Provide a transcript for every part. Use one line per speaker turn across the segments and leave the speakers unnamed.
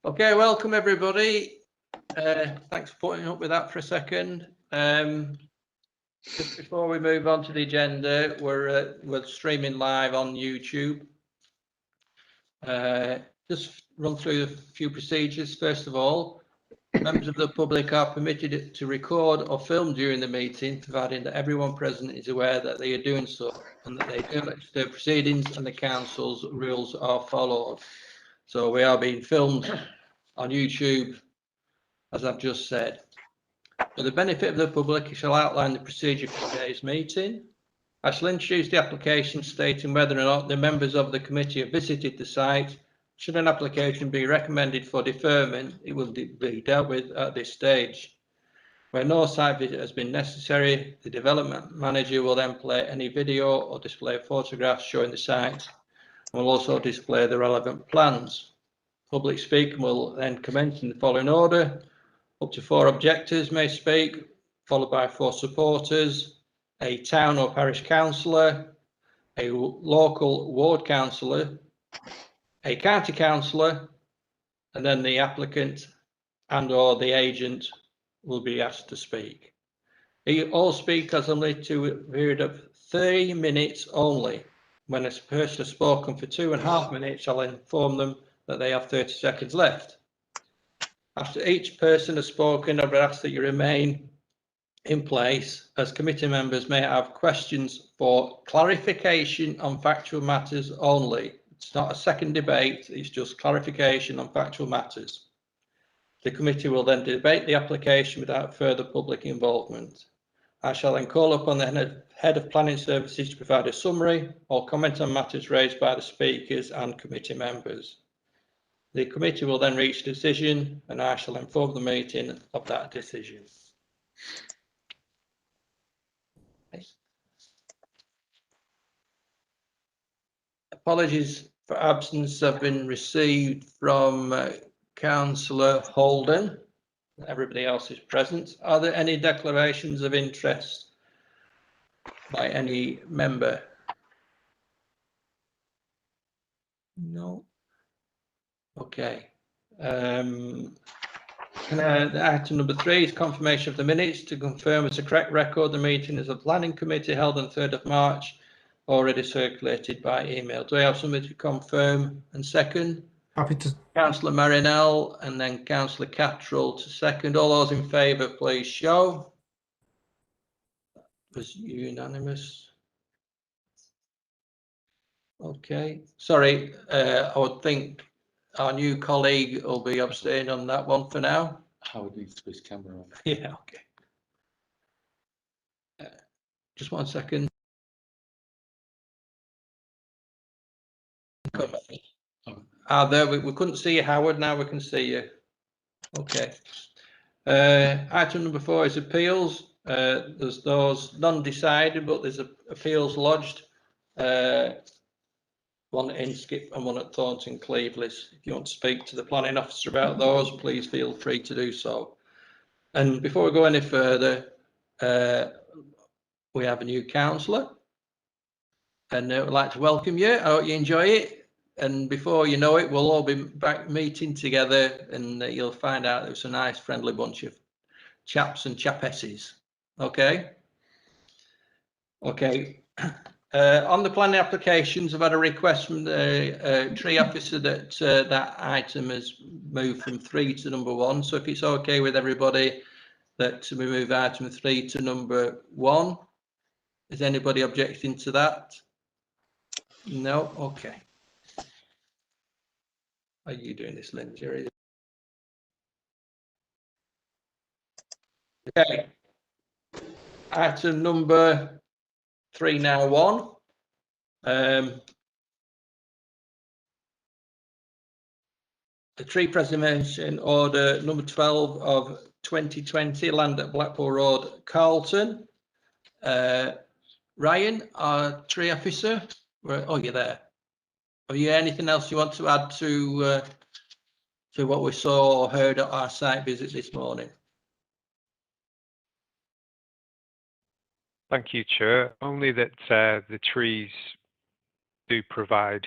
Okay, welcome everybody. Thanks for putting up with that for a second. Just before we move on to the agenda, we're streaming live on YouTube. Just run through a few procedures. First of all, members of the public are permitted to record or film during the meeting, providing that everyone present is aware that they are doing so and that they don't disturb proceedings and the council's rules are followed. So we are being filmed on YouTube, as I've just said. For the benefit of the public, I shall outline the procedure for today's meeting. I shall introduce the application stating whether or not the members of the committee have visited the site. Should an application be recommended for deferment, it will be dealt with at this stage. Where no site visit has been necessary, the development manager will then play any video or display photographs showing the site and will also display the relevant plans. Public speaking will then commence in the following order. Up to 4 objectors may speak, followed by 4 supporters, a town or parish councillor, a local ward councillor, a county councillor, and then the applicant and or the agent will be asked to speak. All speakers are limited to a period of 3 minutes only. When a person has spoken for 2.5 minutes, I'll inform them that they have 30 seconds left. After each person has spoken, I would ask that you remain in place, as committee members may have questions for clarification on factual matters only. It's not a second debate, it's just clarification on factual matters. The committee will then debate the application without further public involvement. I shall then call upon the head of planning services to provide a summary or comment on matters raised by the speakers and committee members. The committee will then reach a decision and I shall inform the meeting of that decision. Apologies for absence have been received from Councillor Holden. Everybody else is present. Are there any declarations of interest by any member? No. Okay. Item number 3 is confirmation of the minutes to confirm as a correct record the meeting is a planning committee held on 3rd of March, already circulated by email. Do I have somebody to confirm and second?
Happy to.
Councillor Marinell and then Councillor Cattrall to second. All those in favour, please show. That was unanimous. Okay. Sorry, I would think our new colleague will be abstaining on that one for now.
Howard needs to put his camera on.
Yeah, okay. Just 1 second. There we couldn't see you, Howard. Now we can see you. Okay. Item number 4 is appeals. There's those non-decided, but there's appeals lodged. One at Inskip and one at Thornton Cleveless. If you want to speak to the planning officer about those, please feel free to do so. And before we go any further, we have a new councillor, and I'd like to welcome you. I hope you enjoy it. And before you know it, we'll all be back meeting together, and you'll find out there's a nice, friendly bunch of chaps and chapesses. Okay. Okay. On the planning applications, I've had a request from the tree officer that that item has moved from 3 to number 1. So if it's okay with everybody, that we move item 3 to number 1. Is anybody objecting to that? No? Okay. Are you doing this, Lindsay? Okay. Item number 3 now 1. The tree preservation order number 12 of 2020, land at Blackpool Road, Carlton. Ryan, our tree officer. Oh, you're there. Have you anything else you want to add to what we saw or heard at our site visit this morning?
Thank you, Chair. Only that the trees do provide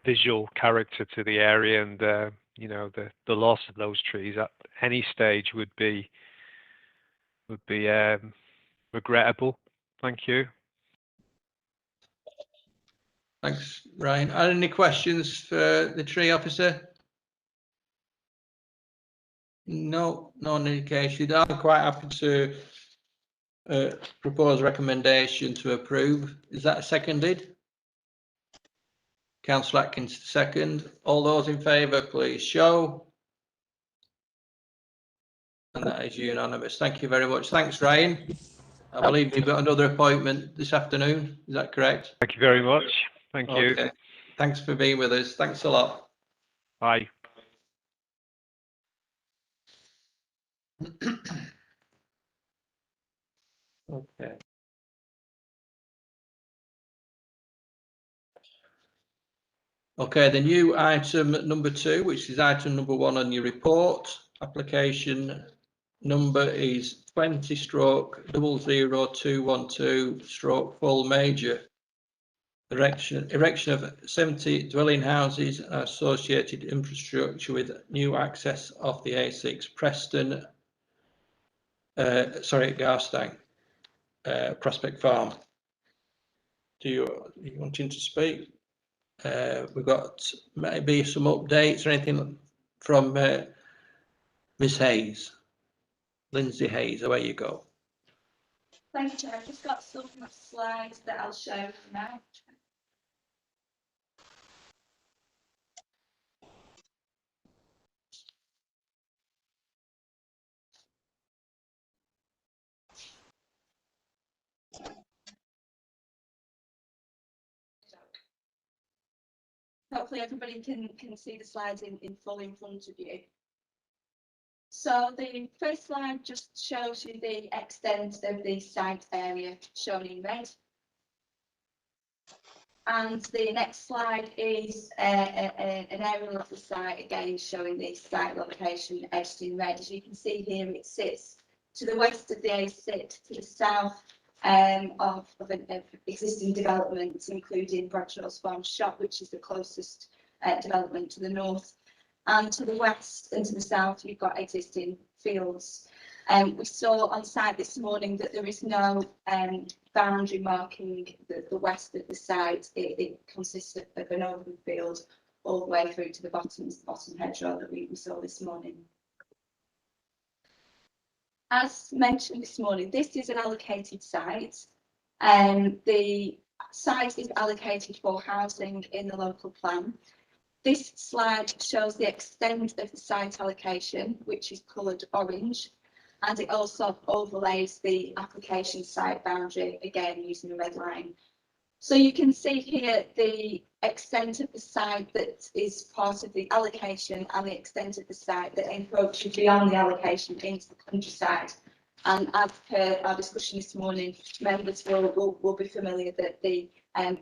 visual character to the area, and you know, the loss of those trees at any stage would be regrettable. Thank you.
Thanks, Ryan. Are there any questions for the tree officer? No, no indication. I'm quite happy to propose recommendation to approve. Is that seconded? Councillor Atkins, second. All those in favour, please show. And that is unanimous. Thank you very much. Thanks, Ryan. I believe you've got another appointment this afternoon. Is that correct?
Thank you very much. Thank you.
Okay. Thanks for being with us. Thanks a lot.
Bye.
Okay. Okay, the new item number 2, which is item number 1 on your report. Application number is 20/00212/full major. Erection of 70 dwelling houses and associated infrastructure with new access off the A6 Preston, Garstang, Prospect Farm. Do you wanting to speak? We've got maybe some updates or anything from Miss Hayes, Lindsay Hayes. Away you go.
Thank you, Chair. I've just got some slides that I'll show now. Hopefully everybody can see the slides in full in front of you. So the first slide just shows you the extent of the site area shown in red. And the next slide is an aerial of the site, again showing the site location edged in red. As you can see here, it sits to the west of the A6, to the south of an existing development, including Bradshaw's Farm Shop, which is the closest development to the north. And to the west and to the south, you've got existing fields. We saw on site this morning that there is no boundary marking the west of the site. It consists of an open field all the way through to the bottom hedgerow that we saw this morning. As mentioned this morning, this is an allocated site. The site is allocated for housing in the local plan. This slide shows the extent of the site allocation, which is coloured orange, and it also overlays the application site boundary, again using a red line. So you can see here the extent of the site that is part of the allocation and the extent of the site that encroaches beyond the allocation into the countryside. And as per our discussion this morning, members will be familiar that the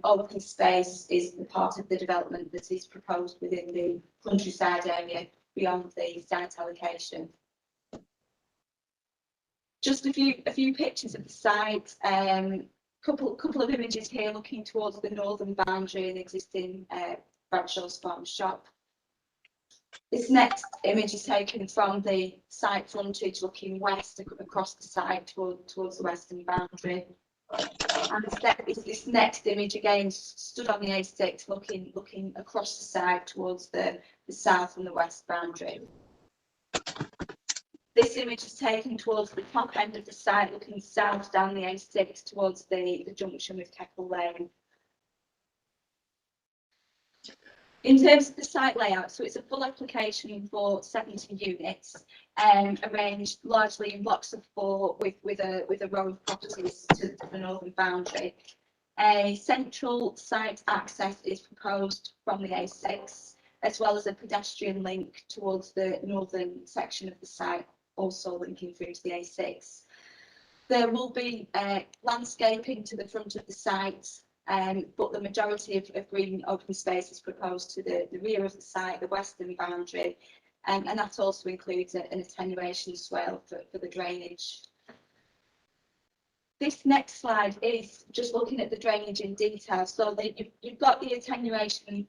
open space is the part of the development that is proposed within the countryside area beyond the site allocation. Just a few pictures of the site. Couple of images here looking towards the northern boundary, the existing Bradshaw's Farm Shop. This next image is taken from the site frontage looking west across the site towards the western boundary. And this next image again stood on the A6 looking across the site towards the south and the west boundary. This image is taken towards the top end of the site, looking south down the A6 towards the junction with Keppel Lane. In terms of the site layout, so it's a full application for 70 units, arranged largely in blocks of 4 with a row of properties to the northern boundary. A central site access is proposed from the A6, as well as a pedestrian link towards the northern section of the site, also linking through to the A6. There will be landscaping to the front of the site, but the majority of green open space is proposed to the rear of the site, the western boundary, and that also includes an attenuation swale for the drainage. This next slide is just looking at the drainage in detail. So you've got the attenuation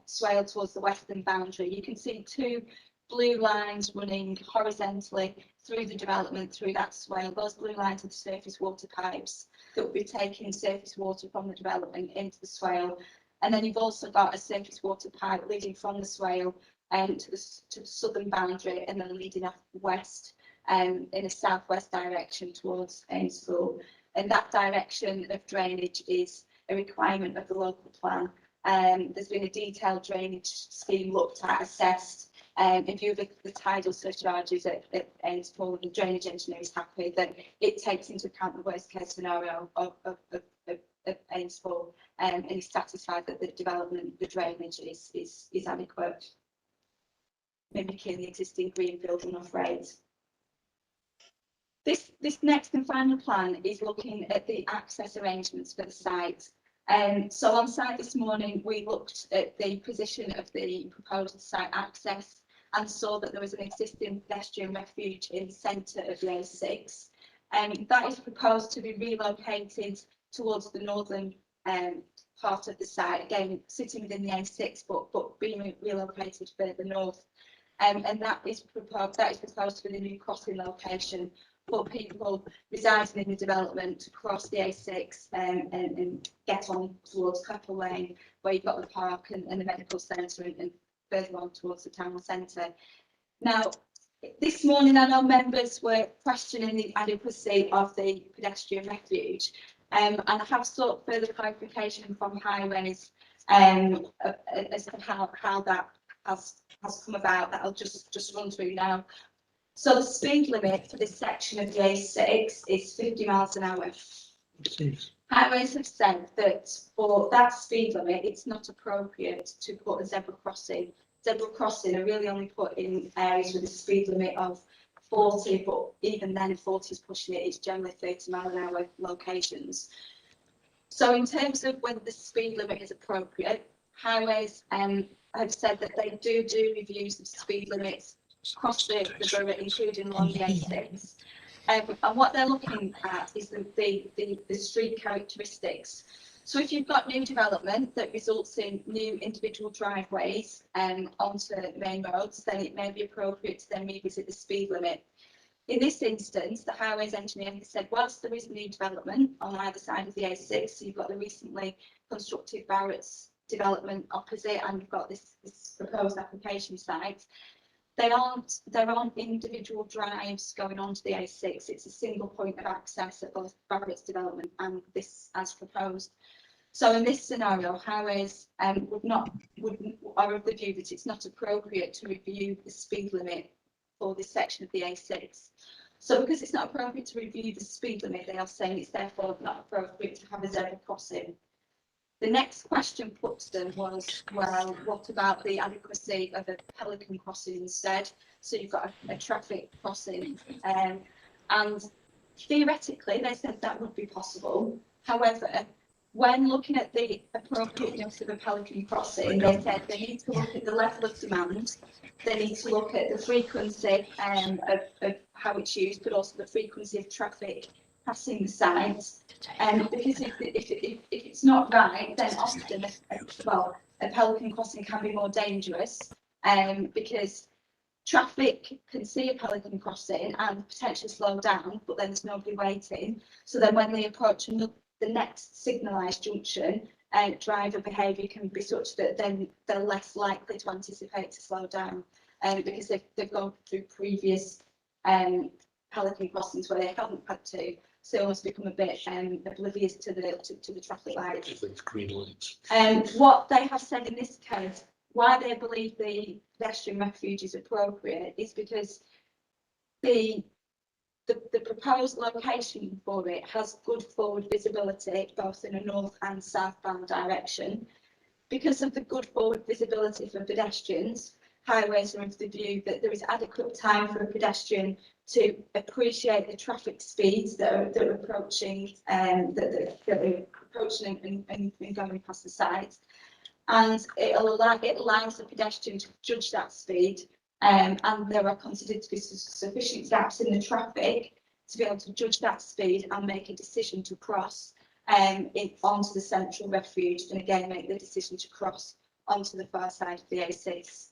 swale towards the western boundary. You can see two blue lines running horizontally through the development, through that swale. Those blue lines are the surface water pipes that will be taking surface water from the development into the swale. And then you've also got a surface water pipe leading from the swale to the southern boundary, and then leading off west in a southwest direction towards Ainscool. And that direction of drainage is a requirement of the local plan. There's been a detailed drainage scheme looked at, assessed. In view of the tidal surcharges at Ainscool, the drainage engineer is happy that it takes into account the worst case scenario of Ainscool, and is satisfied that the development, the drainage is adequate, mimicking the existing greenfield runoff rates. This next and final plan is looking at the access arrangements for the site. So on site this morning, we looked at the position of the proposed site access and saw that there was an existing pedestrian refuge in the centre of the A6. That is proposed to be relocated towards the northern part of the site, again sitting within the A6, but being relocated further north. And that is proposed to be the new crossing location for people residing in the development to cross the A6 and get on towards Couple Lane, where you've got the park and the medical centre, and further on towards the town centre. Now, this morning I know members were questioning the adequacy of the pedestrian refuge, and I have sought further clarification from Highways as to how that has come about, that I'll just run through now. So the speed limit for this section of the A6 is 50 miles an hour. Highways have said that for that speed limit, it's not appropriate to put a zebra crossing. Zebra crossing are really only put in areas with a speed limit of 40, but even then, if 40 is pushing it, it's generally 30 mile an hour locations. So in terms of whether the speed limit is appropriate, Highways have said that they do reviews of speed limits across the borough, including along the A6. And what they're looking at is the street characteristics. So if you've got new development that results in new individual driveways onto main roads, then it may be appropriate to then revisit the speed limit. In this instance, the Highways engineer has said, whilst there is new development on either side of the A6, so you've got the recently constructed Barrett's development opposite, and you've got this proposed application site, there aren't individual drives going onto the A6. It's a single point of access at both Barrett's development and this as proposed. So in this scenario, Highways are of the view that it's not appropriate to review the speed limit for this section of the A6. So because it's not appropriate to review the speed limit, they are saying it's therefore not appropriate to have a zebra crossing. The next question put to them was, well, what about the adequacy of a pelican crossing instead? So you've got a traffic crossing, and theoretically they said that would be possible. However, when looking at the appropriateness of a pelican crossing, they said they need to look at the level of demand, they need to look at the frequency of how it's used, but also the frequency of traffic passing the site. Because if it's not right, then often a pelican crossing can be more dangerous, because traffic can see a pelican crossing and potentially slow down, but then there's nobody waiting. So then when they approach the next signalised junction, driver behaviour can be such that then they're less likely to anticipate to slow down, because they've gone through previous pelican crossings where they haven't had to. So they almost become a bit oblivious to the traffic lights.
Green lights.
What they have said in this case, why they believe the pedestrian refuge is appropriate, is because the proposed location for it has good forward visibility both in a north and southbound direction. Because of the good forward visibility for pedestrians, Highways are of the view that there is adequate time for a pedestrian to appreciate the traffic speeds that are approaching and going past the site, and it allows the pedestrian to judge that speed, and there are considered to be sufficient gaps in the traffic to be able to judge that speed and make a decision to cross onto the central refuge, and again make the decision to cross onto the far side of the A6.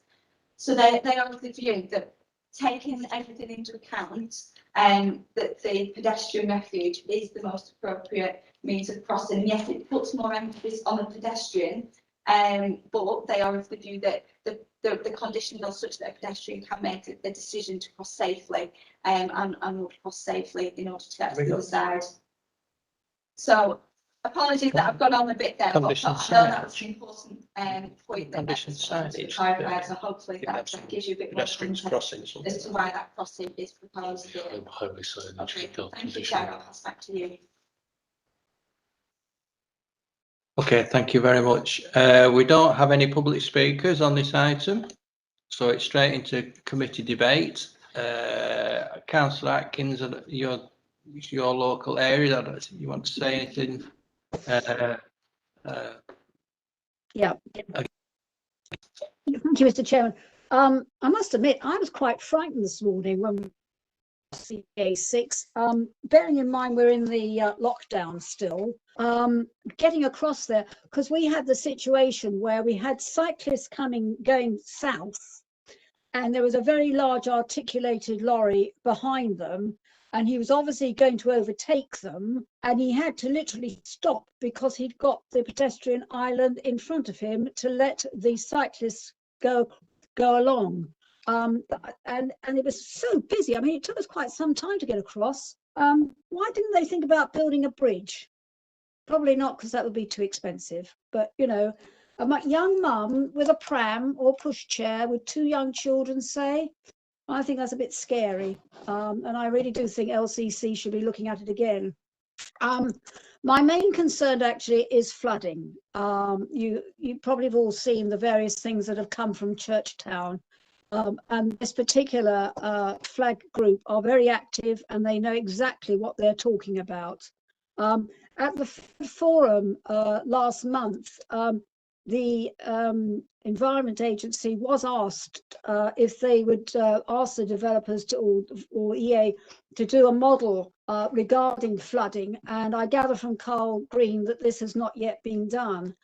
So they are of the view that, taking everything into account, that the pedestrian refuge is the most appropriate means of crossing. Yes, it puts more emphasis on the pedestrian, but they are of the view that the conditions are such that a pedestrian can make a decision to cross safely, and will cross safely in order to get to the other side. So apologies that I've gone on a bit there, but I know that's an important point that
Condition signage.
so hopefully that gives you a bit more
Pedestrians
context
crossing.
as to why that crossing is proposed here.
Highway signage.
Okay,
got
thank you,
condition.
Chair. I'll pass back to you.
Okay, thank you very much. We don't have any public speakers on this item, so it's straight into committee debate. Councillor Atkins, your local area, I don't know if you want to say anything?
Yeah. Thank you, Mr. Chairman. I must admit, I was quite frightened this morning when we see A6. Bearing in mind we're in the lockdown still, getting across there, because we had the situation where we had cyclists going south, and there was a very large articulated lorry behind them, and he was obviously going to overtake them, and he had to literally stop because he'd got the pedestrian island in front of him to let the cyclists go along. And it was so busy. I mean, it took us quite some time to get across. Why didn't they think about building a bridge? Probably not, because that would be too expensive. But, you know, a young mum with a pram or pushchair with 2 young children, say, I think that's a bit scary. And I really do think LCC should be looking at it again. My main concern actually is flooding. You probably have all seen the various things that have come from Churchtown. And this particular flag group are very active, and they know exactly what they're talking about. At the forum last month, the Environment Agency was asked if they would ask the developers or EA to do a model regarding flooding, and I gather from Carl Green that this has not yet been done.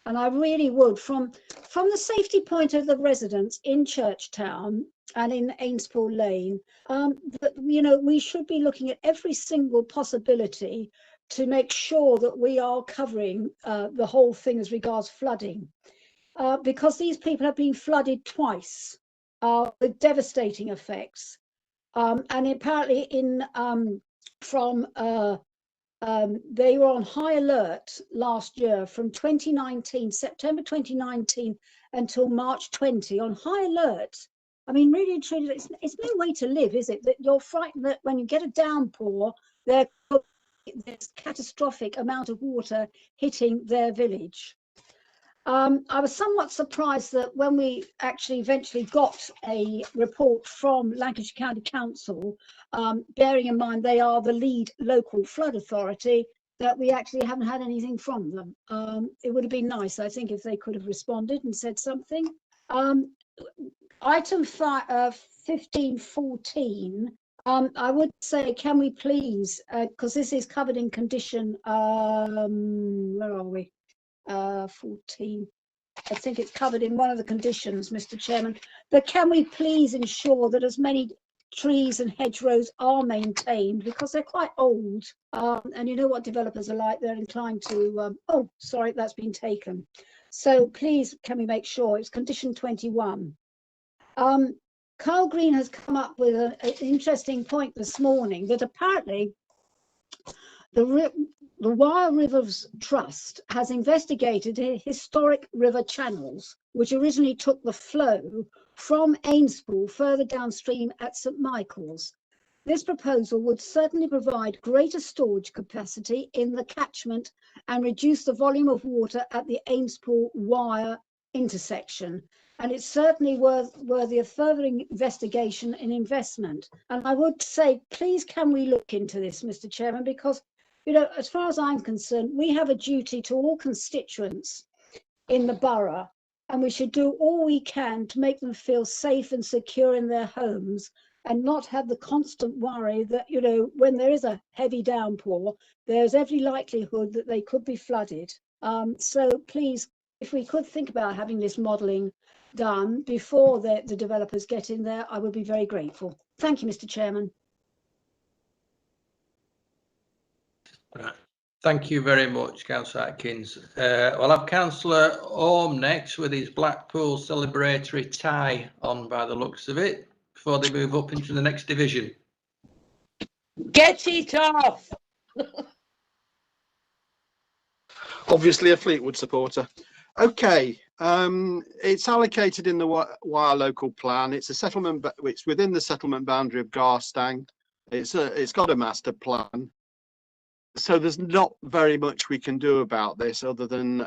And I really would, from the safety point of the residents in Churchtown and in Ainspool Lane, that, you know, we should be looking at every single possibility to make sure that we are covering the whole thing as regards flooding, because these people have been flooded twice with devastating effects. And apparently they were on high alert last year from 2019, September 2019 until March 20, on high alert. I mean, really and truly, it's no way to live, is it? That you're frightened that when you get a downpour, there's catastrophic amount of water hitting their village. I was somewhat surprised that when we actually eventually got a report from Lancashire County Council, bearing in mind they are the lead local flood authority, that we actually haven't had anything from them. It would have been nice, I think, if they could have responded and said something. Item 1514, I would say, can we please, because this is covered in condition, where are we? 14. I think it's covered in one of the conditions, Mr. Chairman, but can we please ensure that as many trees and hedgerows are maintained, because they're quite old, and you know what developers are like, they're inclined to, oh, sorry, that's been taken. So please, can we make sure it's condition 21. Carl Green has come up with an interesting point this morning, that apparently the Wyre Rivers Trust has investigated historic river channels, which originally took the flow from Ainspool further downstream at St Michael's. This proposal would certainly provide greater storage capacity in the catchment and reduce the volume of water at the Ainspool-Wyre intersection. And it's certainly worthy of further investigation and investment. And I would say, please, can we look into this, Mr. Chairman, because, you know, as far as I'm concerned, we have a duty to all constituents in the borough, and we should do all we can to make them feel safe and secure in their homes, and not have the constant worry that, you know, when there is a heavy downpour, there's every likelihood that they could be flooded. So please, if we could think about having this modelling done before the developers get in there, I would be very grateful. Thank you, Mr. Chairman.
Right. Thank you very much, Councillor Atkins. We'll have Councillor Orme next with his Blackpool celebratory tie on by the looks of it, before they move up into the next division.
Get it off!
Obviously a Fleetwood supporter. Okay, it's allocated in the Wyre local plan. It's a settlement, it's within the settlement boundary of Garstang. It's got a master plan. So there's not very much we can do about this other than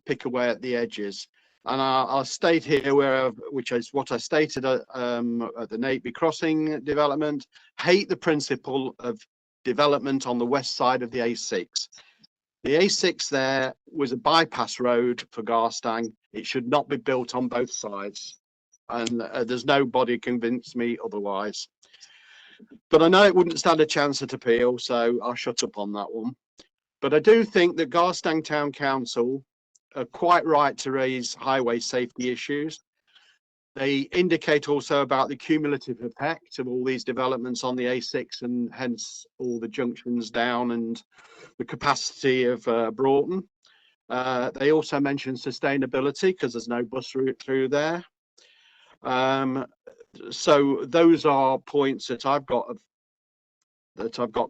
pick away at the edges. And I'll state here which is what I stated at the Nateby Crossing development. Hate the principle of development on the west side of the A6. The A6 there was a bypass road for Garstang. It should not be built on both sides. And there's nobody convinced me otherwise. But I know it wouldn't stand a chance at appeal, so I'll shut up on that one. But I do think that Garstang Town Council are quite right to raise highway safety issues. They indicate also about the cumulative effect of all these developments on the A6 and hence all the junctions down and the capacity of Broughton. They also mention sustainability because there's no bus route through there. So those are points that I've got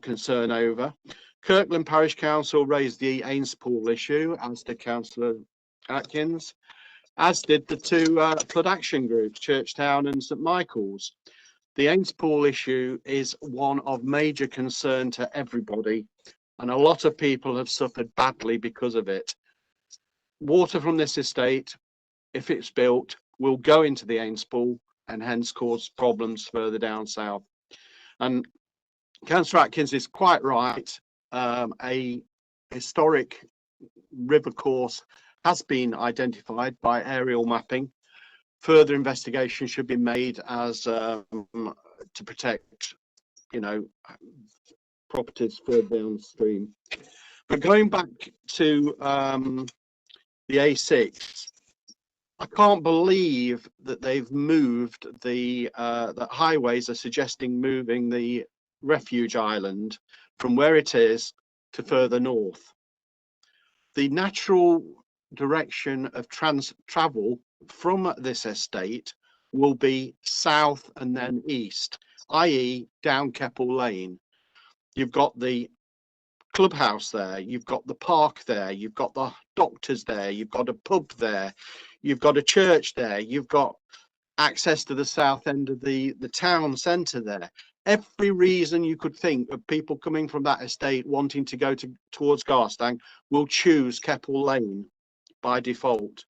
concern over. Kirkland Parish Council raised the Ainspool issue, as did Councillor Atkins, as did the two flood action groups, Churchtown and St Michael's. The Ainspool issue is one of major concern to everybody, and a lot of people have suffered badly because of it. Water from this estate, if it's built, will go into the Ainspool and hence cause problems further down south. And Councillor Atkins is quite right. A historic river course has been identified by aerial mapping. Further investigation should be made as to protect, you know, properties further downstream. But going back to the A6, I can't believe that they've moved that highways are suggesting moving the refuge island from where it is to further north. The natural direction of travel from this estate will be south and then east, i.e. down Keppel Lane. You've got the clubhouse there, you've got the park there, you've got the doctors there, you've got a pub there, you've got a church there, you've got access to the south end of the town centre there. Every reason you could think of people coming from that estate wanting to go towards Garstang will choose Keppel Lane by default.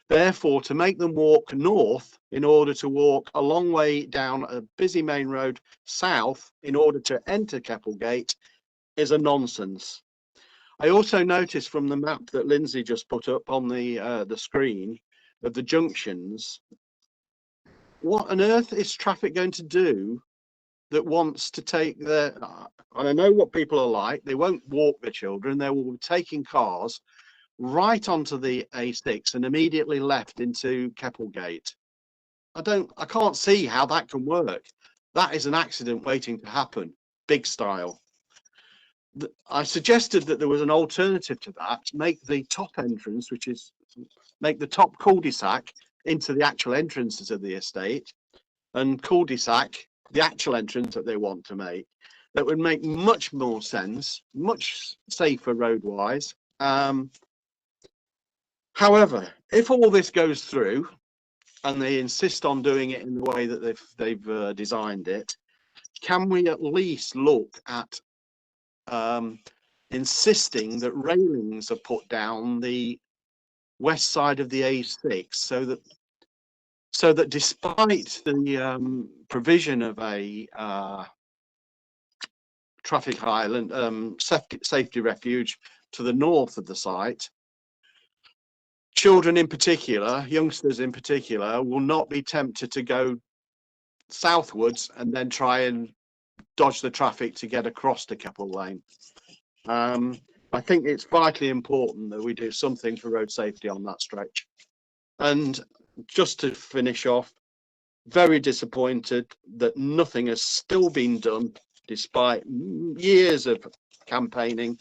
Therefore, to make them walk north in order to walk a long way down a busy main road south in order to enter Keppel Gate is a nonsense. I also noticed from the map that Lindsay just put up on the screen of the junctions, what on earth is traffic going to do that wants to take their, and I know what people are like, they won't walk their children, they will be taking cars right onto the A6 and immediately left into Keppel Gate. I can't see how that can work. That is an accident waiting to happen, big style. I suggested that there was an alternative to that, make the top entrance, which is make the top cul-de-sac into the actual entrances of the estate, and cul-de-sac the actual entrance that they want to make. That would make much more sense, much safer road-wise. However, if all this goes through and they insist on doing it in the way that they've designed it, can we at least look at insisting that railings are put down the west side of the A6 so that despite the provision of a traffic island safety refuge to the north of the site, children in particular, youngsters in particular, will not be tempted to go southwards and then try and dodge the traffic to get across to Keppel Lane. I I think it's vitally important that we do something for road safety on that stretch. And just to finish off, very disappointed that nothing has still been done despite years of campaigning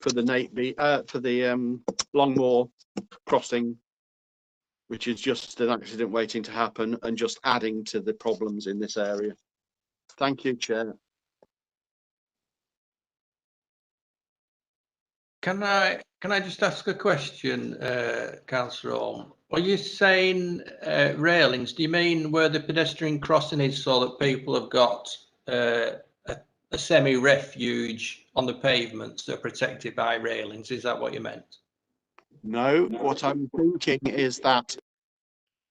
for the Longmoor crossing, which is just an accident waiting to happen and just adding to the problems in this area. Thank you, Chair.
Can I just ask a question, Councillor Orme? Are you saying railings? Do you mean where the pedestrian crossing is, so that people have got a semi-refuge on the pavements that are protected by railings? Is that what you meant?
No, what I'm thinking is that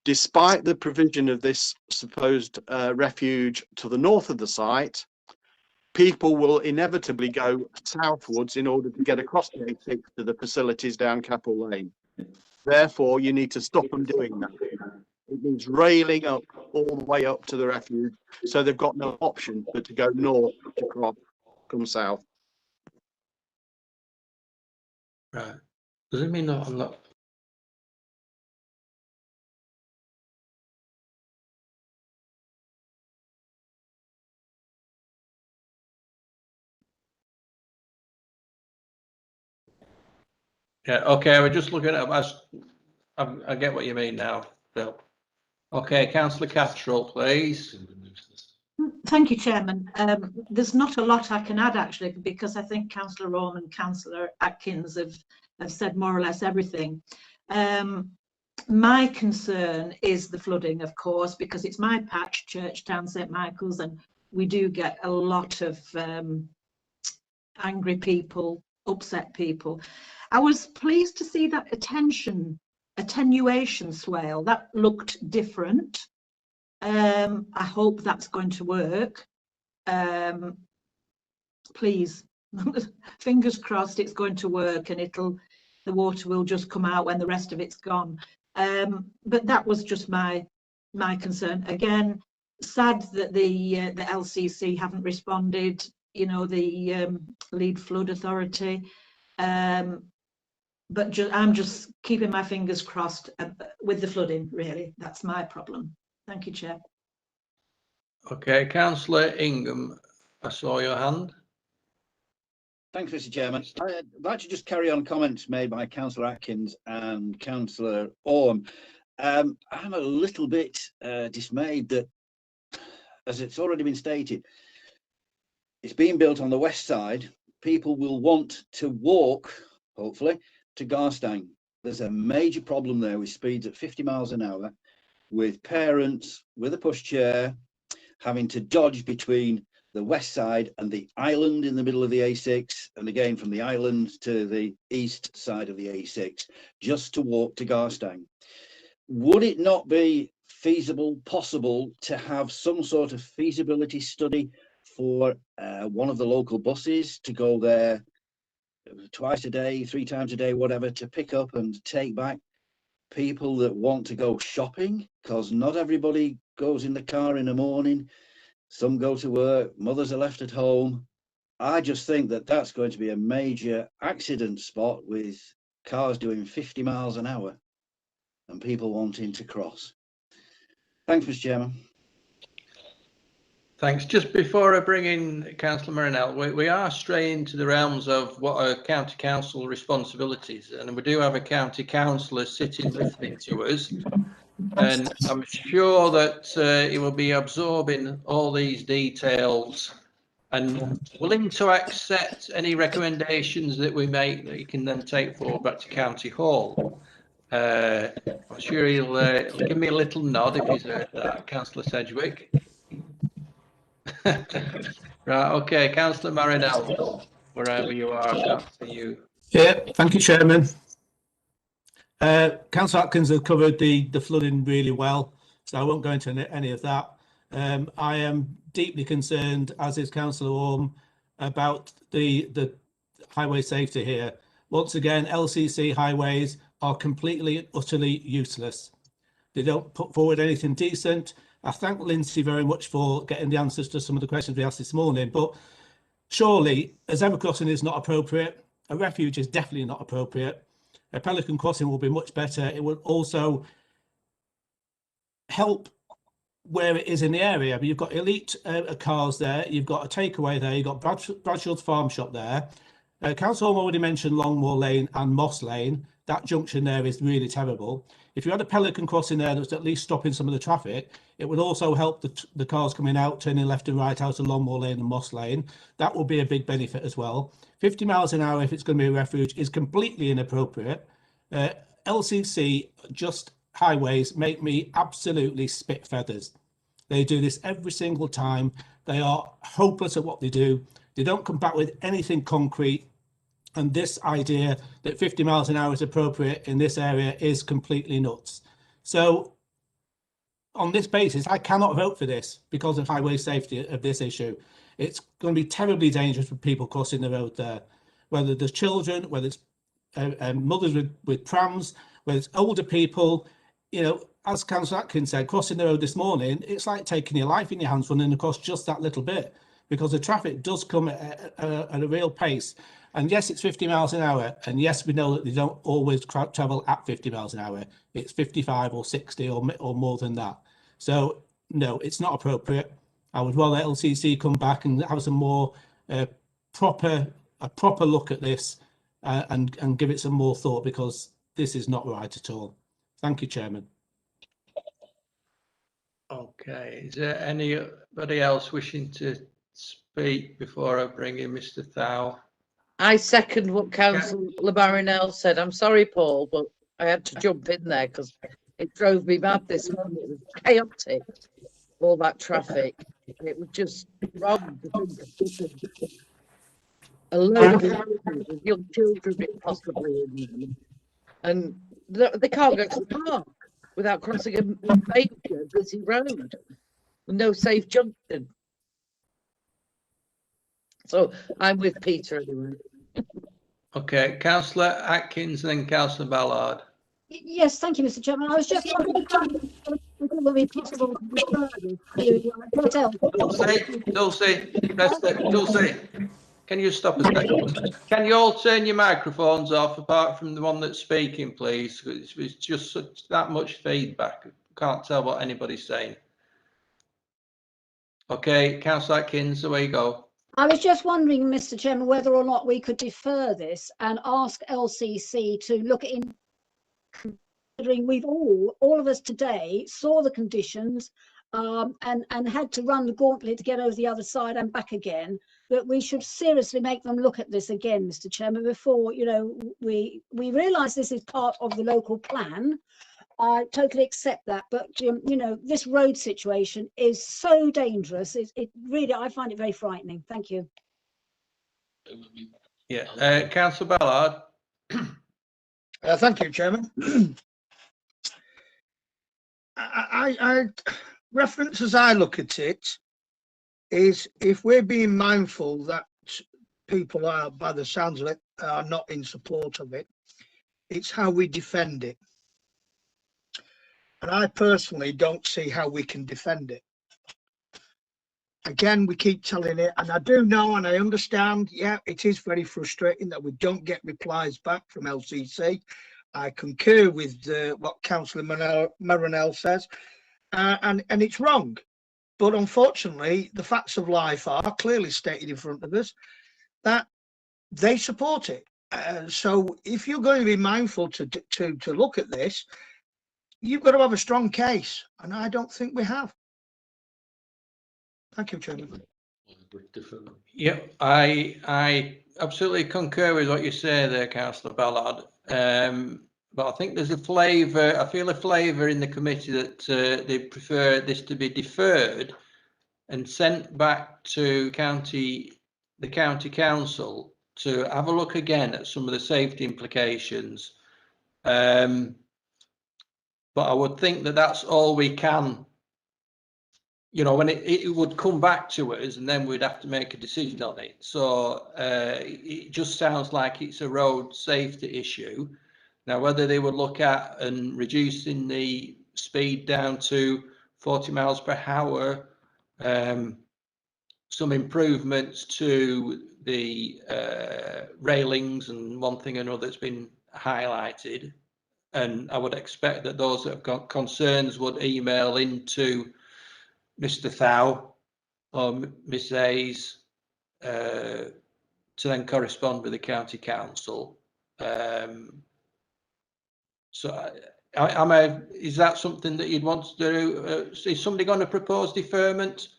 despite the provision of this supposed refuge to the north of the site, people will inevitably go southwards in order to get across the A6 to the facilities down Capel Lane. Therefore, you need to stop them doing that. It means railing up all the way up to the refuge, so they've got no option but to go north to come south.
Right. Does it mean that I'm not? Yeah, okay, we're just looking at I get what you mean now, Bill. Okay, Councillor Cattrall, please.
Thank you, Chairman. There's not a lot I can add, actually, because I think Councillor Orme and Councillor Atkins have said more or less everything. My concern is the flooding, of course, because it's my patch, Churchtown, St Michael's, and we do get a lot of angry people, upset people. I was pleased to see that attenuation swale. That looked different. I hope that's going to work. Please, fingers crossed it's going to work and the water will just come out when the rest of it's gone. But that was just my concern. Again, sad that the LCC haven't responded, you know, the Lead Flood Authority. But I'm just keeping my fingers crossed with the flooding, really. That's my problem. Thank you, Chair.
Okay, Councillor Ingham, I saw your hand.
Thanks, Mr. Chairman. I'd like to just carry on comments made by Councillor Atkins and Councillor Orme. I'm a little bit dismayed that, as it's already been stated, it's being built on the west side. People will want to walk, hopefully, to Garstang. There's a major problem there with speeds at 50 miles an hour, with parents with a pushchair having to dodge between the west side and the island in the middle of the A6, and again from the island to the east side of the A6, just to walk to Garstang. Would it not be feasible, possible, to have some sort of feasibility study for one of the local buses to go there twice a day, 3 times a day, whatever, to pick up and take back people that want to go shopping? Because not everybody goes in the car in the morning. Some go to work, mothers are left at home. I just think that that's going to be a major accident spot with cars doing 50 miles an hour and people wanting to cross. Thanks, Mr. Chairman.
Thanks. Just before I bring in Councillor Marinell, we are straying into the realms of what are county council responsibilities, and we do have a county councillor sitting listening to us. And I'm sure that he will be absorbing all these details and willing to accept any recommendations that we make that he can then take forward back to County Hall. I'm sure he'll give me a little nod if he's heard that, Councillor Sedgwick. Right, okay, Councillor Marinell, wherever you are, I can't see you.
Yeah, thank you, Chairman. Councillor Atkins has covered the flooding really well, so I won't go into any of that. I am deeply concerned, as is Councillor Orme, about the highway safety here. Once again, LCC highways are completely, utterly useless. They don't put forward anything decent. I thank Lindsay very much for getting the answers to some of the questions we asked this morning, but surely a zebra crossing is not appropriate. a refuge is definitely not appropriate. A pelican crossing will be much better. It will also help where it is in the area. But you've got elite cars there, you've got a takeaway there, you've got Bradshaw's Farm Shop there. Council already mentioned Longmoor Lane and Moss Lane. That junction there is really terrible. If you had a pelican crossing there that's at least stopping some of the traffic, it would also help the cars coming out, turning left and right out of Longmoor Lane and Moss Lane. That will be a big benefit as well. 50 miles an hour, if it's going to be a refuge, is completely inappropriate. LCC, just highways, make me absolutely spit feathers. They do this every single time. They are hopeless at what they do. They don't come back with anything concrete. And this idea that 50 miles an hour is appropriate in this area is completely nuts. So on this basis, I cannot vote for this because of highway safety of this issue. It's going to be terribly dangerous for people crossing the road there, whether there's children, whether it's mothers with prams, whether it's older people. You know, as Councillor Atkins said, crossing the road this morning, it's like taking your life in your hands running across just that little bit, because the traffic does come at a real pace. And yes, it's 50 miles an hour. And yes, we know that they don't always travel at 50 miles an hour. It's 55 or 60 or more than that. So no, it's not appropriate. I would rather LCC come back and have some more proper look at this and give it some more thought, because this is not right at all. Thank you, Chairman.
Okay, is there anybody else wishing to speak before I bring in Mr. Thau?
I second what Councillor Baronell said. I'm sorry, Paul, but I had to jump in there because it drove me mad this morning. It was chaotic, all that traffic. It was just wrong to think of putting a load of houses with young children possibly in them. And they can't go to the park without crossing a major busy road with no safe junction. So I'm with Peter anyway.
Okay, Councillor Atkins and then Councillor Ballard.
Yes, thank you, Mr. Chairman. I was just wondering if it would be possible to refer this to
Dulcie, can you stop a second? Can you all turn your microphones off apart from the one that's speaking, please? It's just that much feedback. Can't tell what anybody's saying. Okay, Councillor Atkins, away you go.
I was just wondering, Mr. Chairman, whether or not we could defer this and ask LCC to look in, considering we've all of us today saw the conditions and had to run the gauntlet to get over the other side and back again, that we should seriously make them look at this again, Mr. Chairman, before, you know, we realise this is part of the local plan. I totally accept that, but you know, this road situation is so dangerous. It really, I find it very frightening. Thank you.
Yeah, Councillor Ballard.
Thank you, Chairman. I reference, as I look at it, is if we're being mindful that people are, by the sounds of it, are not in support of it, it's how we defend it. And I personally don't see how we can defend it. Again, we keep telling it, and I do know and I understand, yeah, it is very frustrating that we don't get replies back from LCC. I concur with what Councillor Marinell says, and it's wrong. But unfortunately, the facts of life are clearly stated in front of us that they support it. So if you're going to be mindful to look at this, you've got to have a strong case, and I don't think we have. Thank you, Chairman.
Yeah, I absolutely concur with what you say there, Councillor Ballard. But I think there's a flavour, I feel a flavour in the committee that they prefer this to be deferred and sent back to the county council to have a look again at some of the safety implications. But I would think that that's all we can, you know, when it would come back to us and then we'd have to make a decision on it. So it just sounds like it's a road safety issue. Now, whether they would look at and reducing the speed down to 40 miles per hour some improvements to the railings and one thing or another that's been highlighted. And I would expect that those that have got concerns would email into Mr. Thou or Miss Hayes to then correspond with the county council. Is that something that you'd want to do? Is somebody going to propose deferment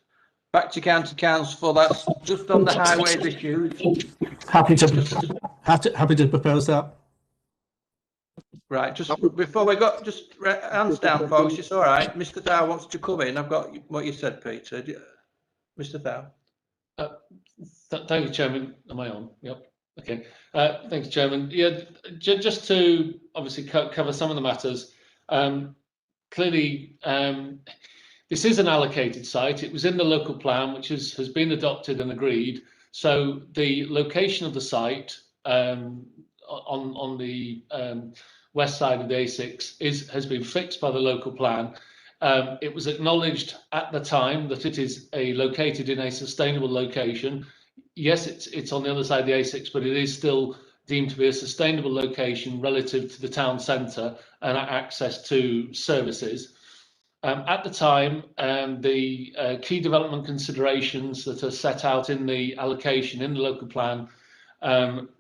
back to county council for that, just on the highways issues?
Happy to propose that.
Right, just before we got, just hands down, folks. It's all right. Mr. Thou wants to come in. I've got what you said, Peter. Mr. Thou.
Thank you, Chairman. Am I on? Yep. Okay. Thanks, Chairman. Yeah, just to obviously cover some of the matters. Clearly, this is an allocated site. It was in the local plan, which has been adopted and agreed. So the location of the site on the west side of the A6 has been fixed by the local plan. It was acknowledged at the time that it is located in a sustainable location. Yes, it's on the other side of the A6, but it is still deemed to be a sustainable location relative to the town centre and access to services. At the time, the key development considerations that are set out in the allocation in the local plan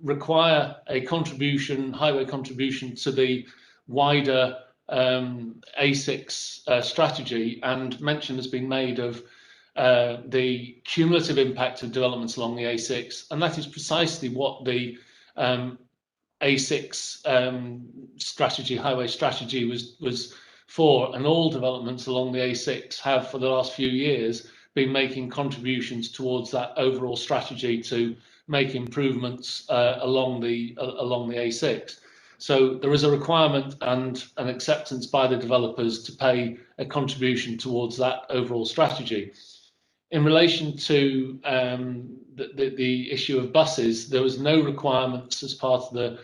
require a contribution, highway contribution to the wider A6 strategy, and mention has been made of the cumulative impact of developments along the A6, and that is precisely what the A6 strategy, highway strategy was for, and all developments along the A6 have for the last few years been making contributions towards that overall strategy to make improvements along the A6. So there is a requirement and an acceptance by the developers to pay a contribution towards that overall strategy. In relation to the issue of buses, there was no requirements as part of the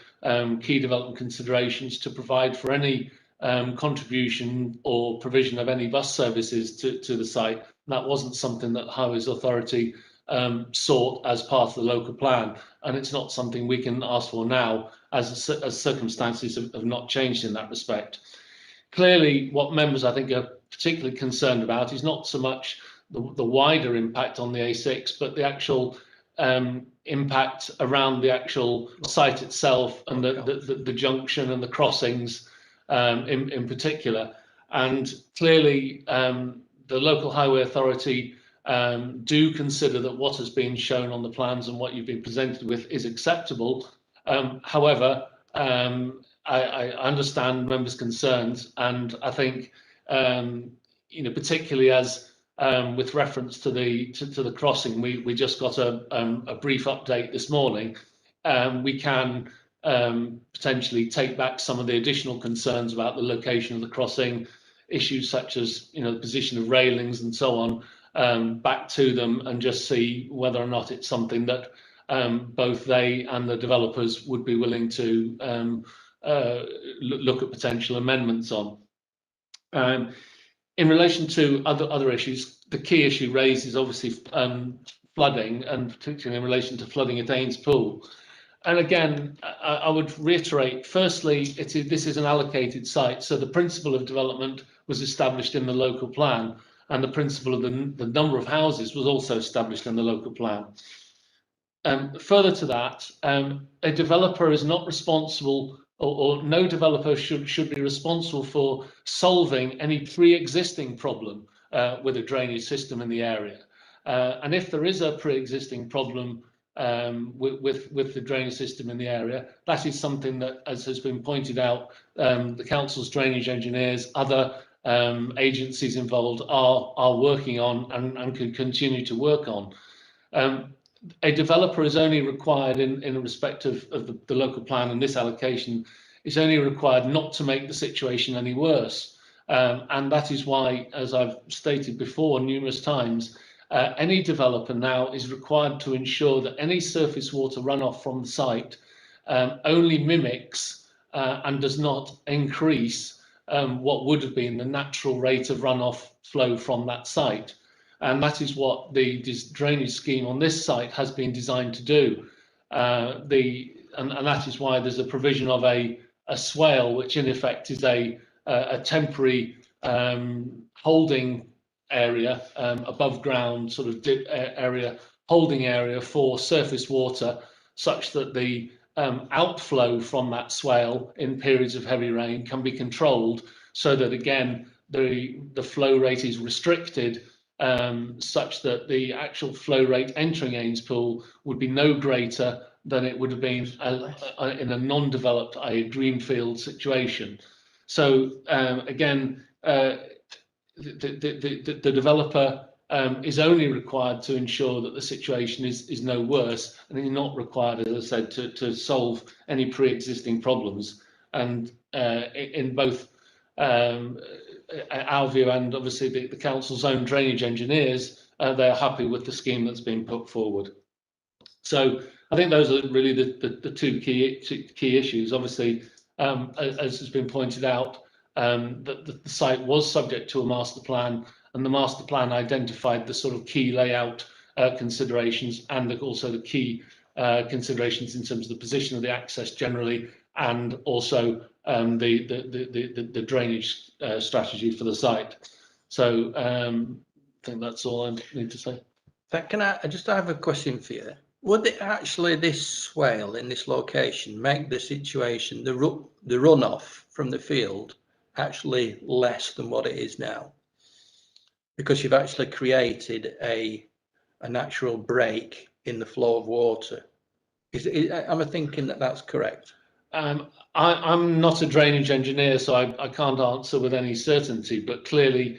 key development considerations to provide for any contribution or provision of any bus services to the site. That wasn't something that the Highways Authority sought as part of the local plan, and it's not something we can ask for now as circumstances have not changed in that respect. Clearly, what members I think are particularly concerned about is not so much the wider impact on the A6, but the actual impact around the actual site itself and the junction and the crossings in particular. And clearly, the local highway authority do consider that what has been shown on the plans and what you've been presented with is acceptable. However, I understand members' concerns, and I think particularly as with reference to the crossing, we just got a brief update this morning. We can potentially take back some of the additional concerns about the location of the crossing, issues such as the position of railings and so on, back to them and just see whether or not it's something that both they and the developers would be willing to look at potential amendments on. In relation to other issues, the key issue raised is obviously flooding, and particularly in relation to flooding at Ains Pool. And again, I would reiterate, firstly, this is an allocated site, so the principle of development was established in the local plan, and the principle of the number of houses was also established in the local plan. Further to that, a developer is not responsible, or no developer should be responsible for solving any pre-existing problem with a drainage system in the area. And if there is a pre-existing problem with the drainage system in the area, that is something that, as has been pointed out, the council's drainage engineers, other agencies involved are working on and can continue to work on. A developer is only required in respect of the local plan, and this allocation is only required not to make the situation any worse. And that is why, as I've stated before numerous times, any developer now is required to ensure that any surface water runoff from the site only mimics and does not increase what would have been the natural rate of runoff flow from that site. And that is what the drainage scheme on this site has been designed to do. And that is why there's a provision of a swale, which in effect is a temporary holding area, above ground sort of area, holding area for surface water, such that the outflow from that swale in periods of heavy rain can be controlled, so that again the flow rate is restricted, such that the actual flow rate entering Ainspool would be no greater than it would have been in a non-developed, i.e. greenfield situation. So again, the developer is only required to ensure that the situation is no worse, and is not required, as I said, to solve any pre-existing problems. And in both our view and obviously the council's own drainage engineers, they are happy with the scheme that's been put forward. So I think those are really the two key issues. Obviously, as has been pointed out, that the site was subject to a master plan, and the master plan identified the sort of key layout considerations, and also the key considerations in terms of the position of the access generally, and also the drainage strategy for the site. So I think that's all I need to say.
Can I just have a question for you? Would it actually, this swale in this location, make the situation, the runoff from the field, actually less than what it is now? Because you've actually created a natural break in the flow of water. Am I thinking that that's correct?
I'm not a drainage engineer, so I can't answer with any certainty, but clearly,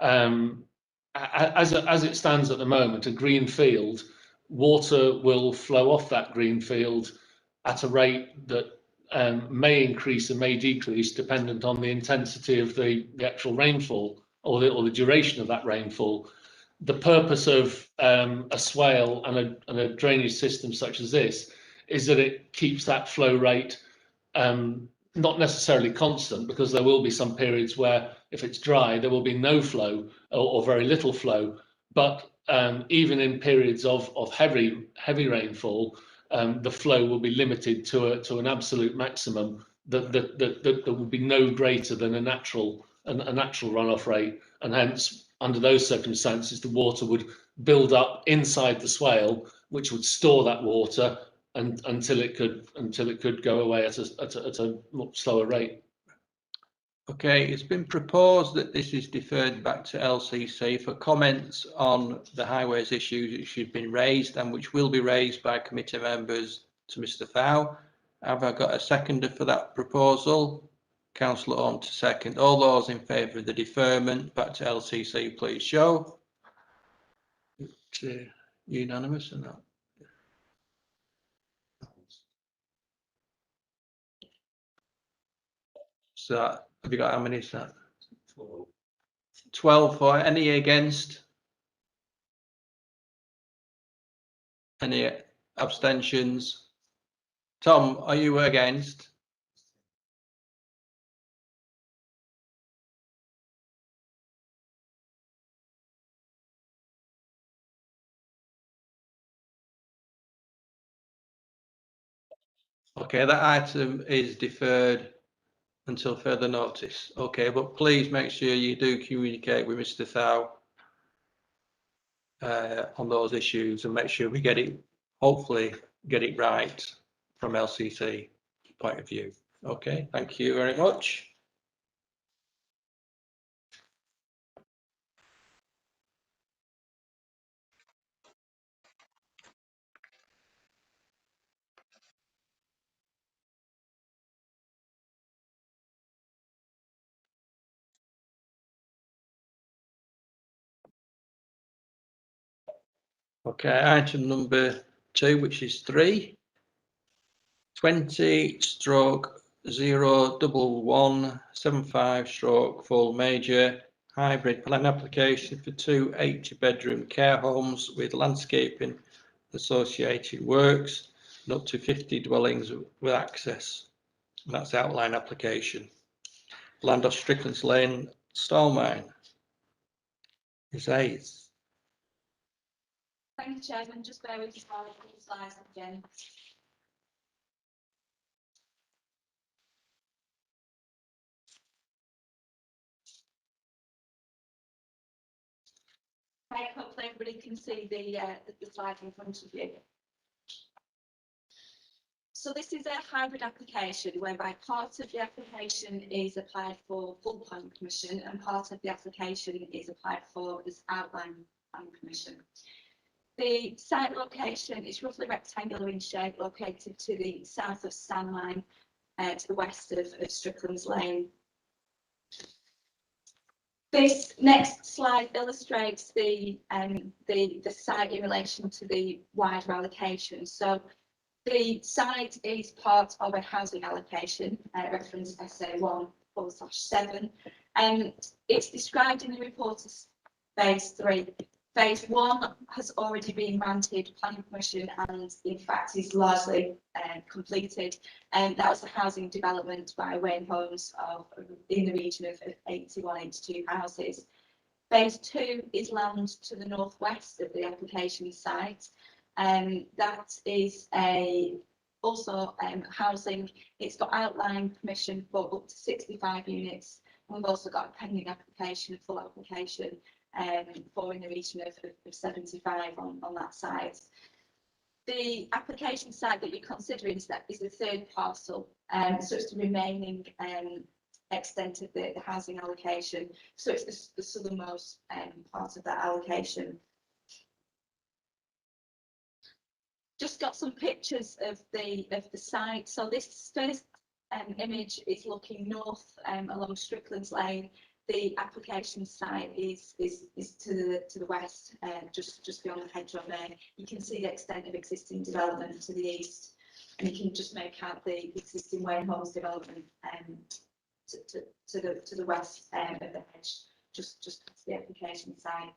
as it stands at the moment, a green field, water will flow off that green field at a rate that may increase and may decrease dependent on the intensity of the actual rainfall or the duration of that rainfall. The purpose of a swale and a drainage system such as this is that it keeps that flow rate not necessarily constant, because there will be some periods where if it's dry there will be no flow or very little flow, but even in periods of heavy rainfall, the flow will be limited to an absolute maximum that will be no greater than a natural runoff rate, and hence under those circumstances the water would build up inside the swale, which would store that water until it could go away at a much slower rate.
Okay, it's been proposed that this is deferred back to LCC for comments on the highways issues which have been raised and which will be raised by committee members to Mr. Thau. Have I got a seconder for that proposal? Councillor Orme to second. All those in favour of the deferment back to LCC, please show. It's unanimous or not? So have you got, how many is that? 12 for. Any against? Any abstentions? Tom, are you against? Okay, that item is deferred until further notice. Okay, but please make sure you do communicate with Mr. Thau on those issues and make sure we get it, hopefully get it right from LCC point of view. Okay, thank you very much. Okay, item number 2, which is 3. 20/01175/ full major hybrid plan application for 2 80-bedroom care homes with landscaping associated works and up to 50 dwellings with access. And that's the outline application. Land off Strickland's Lane, Stallmine. Is 8.
Thank you, Chairman. Just bear with me while I put the slides up again. Okay, hopefully everybody can see the slide in front of you. So this is a hybrid application whereby part of the application is applied for full planning permission and part of the application is applied for as outline planning permission. The site location is roughly rectangular in shape, located to the south of Sandline, to the west of Strickland's Lane. This next slide illustrates the site in relation to the wider allocation. So the site is part of a housing allocation, reference SA1/7, and it's described in the report as phase 3. Phase 1 has already been granted planning permission and in fact is largely completed, and that was a housing development by Wyre Homes of in the region of 82 houses. Phase 2 is land to the northwest of the application site, and that is also housing. It's got outline permission for up to 65 units. We've also got a pending application, a full application for in the region of 75 on that site. The application site that you're considering is the third parcel, so it's the remaining extent of the housing allocation. So it's the southernmost part of that allocation. Just got some pictures of the site. So this first image is looking north along Strickland's Lane. The application site is to the west, just beyond the hedgerow there. You can see the extent of existing development to the east, and you can just make out the existing Wyre Homes development to the west of the hedge, just past the application site.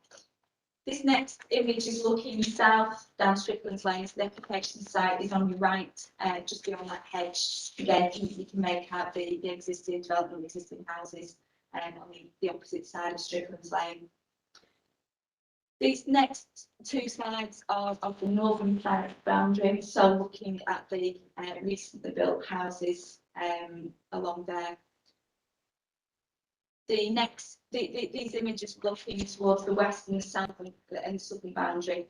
This next image is looking south down Strickland's Lane. So the application site is on your right, just beyond that hedge. Again, you can make out the existing development, existing houses on the opposite side of Strickland's Lane. These next two slides are of the northern side boundary, so looking at the recently built houses along there. These images looking towards the west and the south and southern boundary,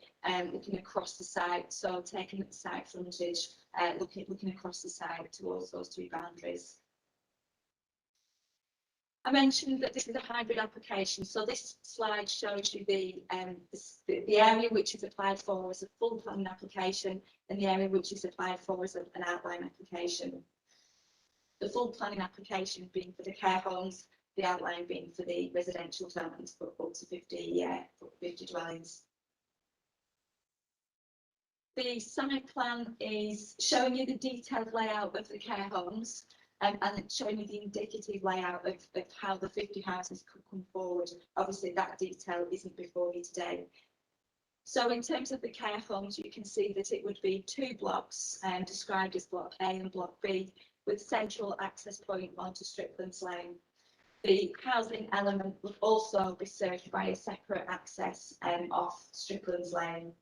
looking across the site. So taking the site frontage, looking across the site towards those two boundaries. I mentioned that this is a hybrid application, so this slide shows you the area which is applied for as a full planning application and the area which is applied for as an outline application. The full planning application being for the care homes, the outline being for the residential developments for up to 50 dwellings. The site plan is showing you the detailed layout of the care homes. And showing you the indicative layout of how the 50 houses could come forward. Obviously, that detail isn't before you today. So in terms of the care homes, you can see that it would be two blocks described as Block A and Block B, with central access point onto Strickland's Lane. The housing element would also be served by a separate access off Strickland's Lane.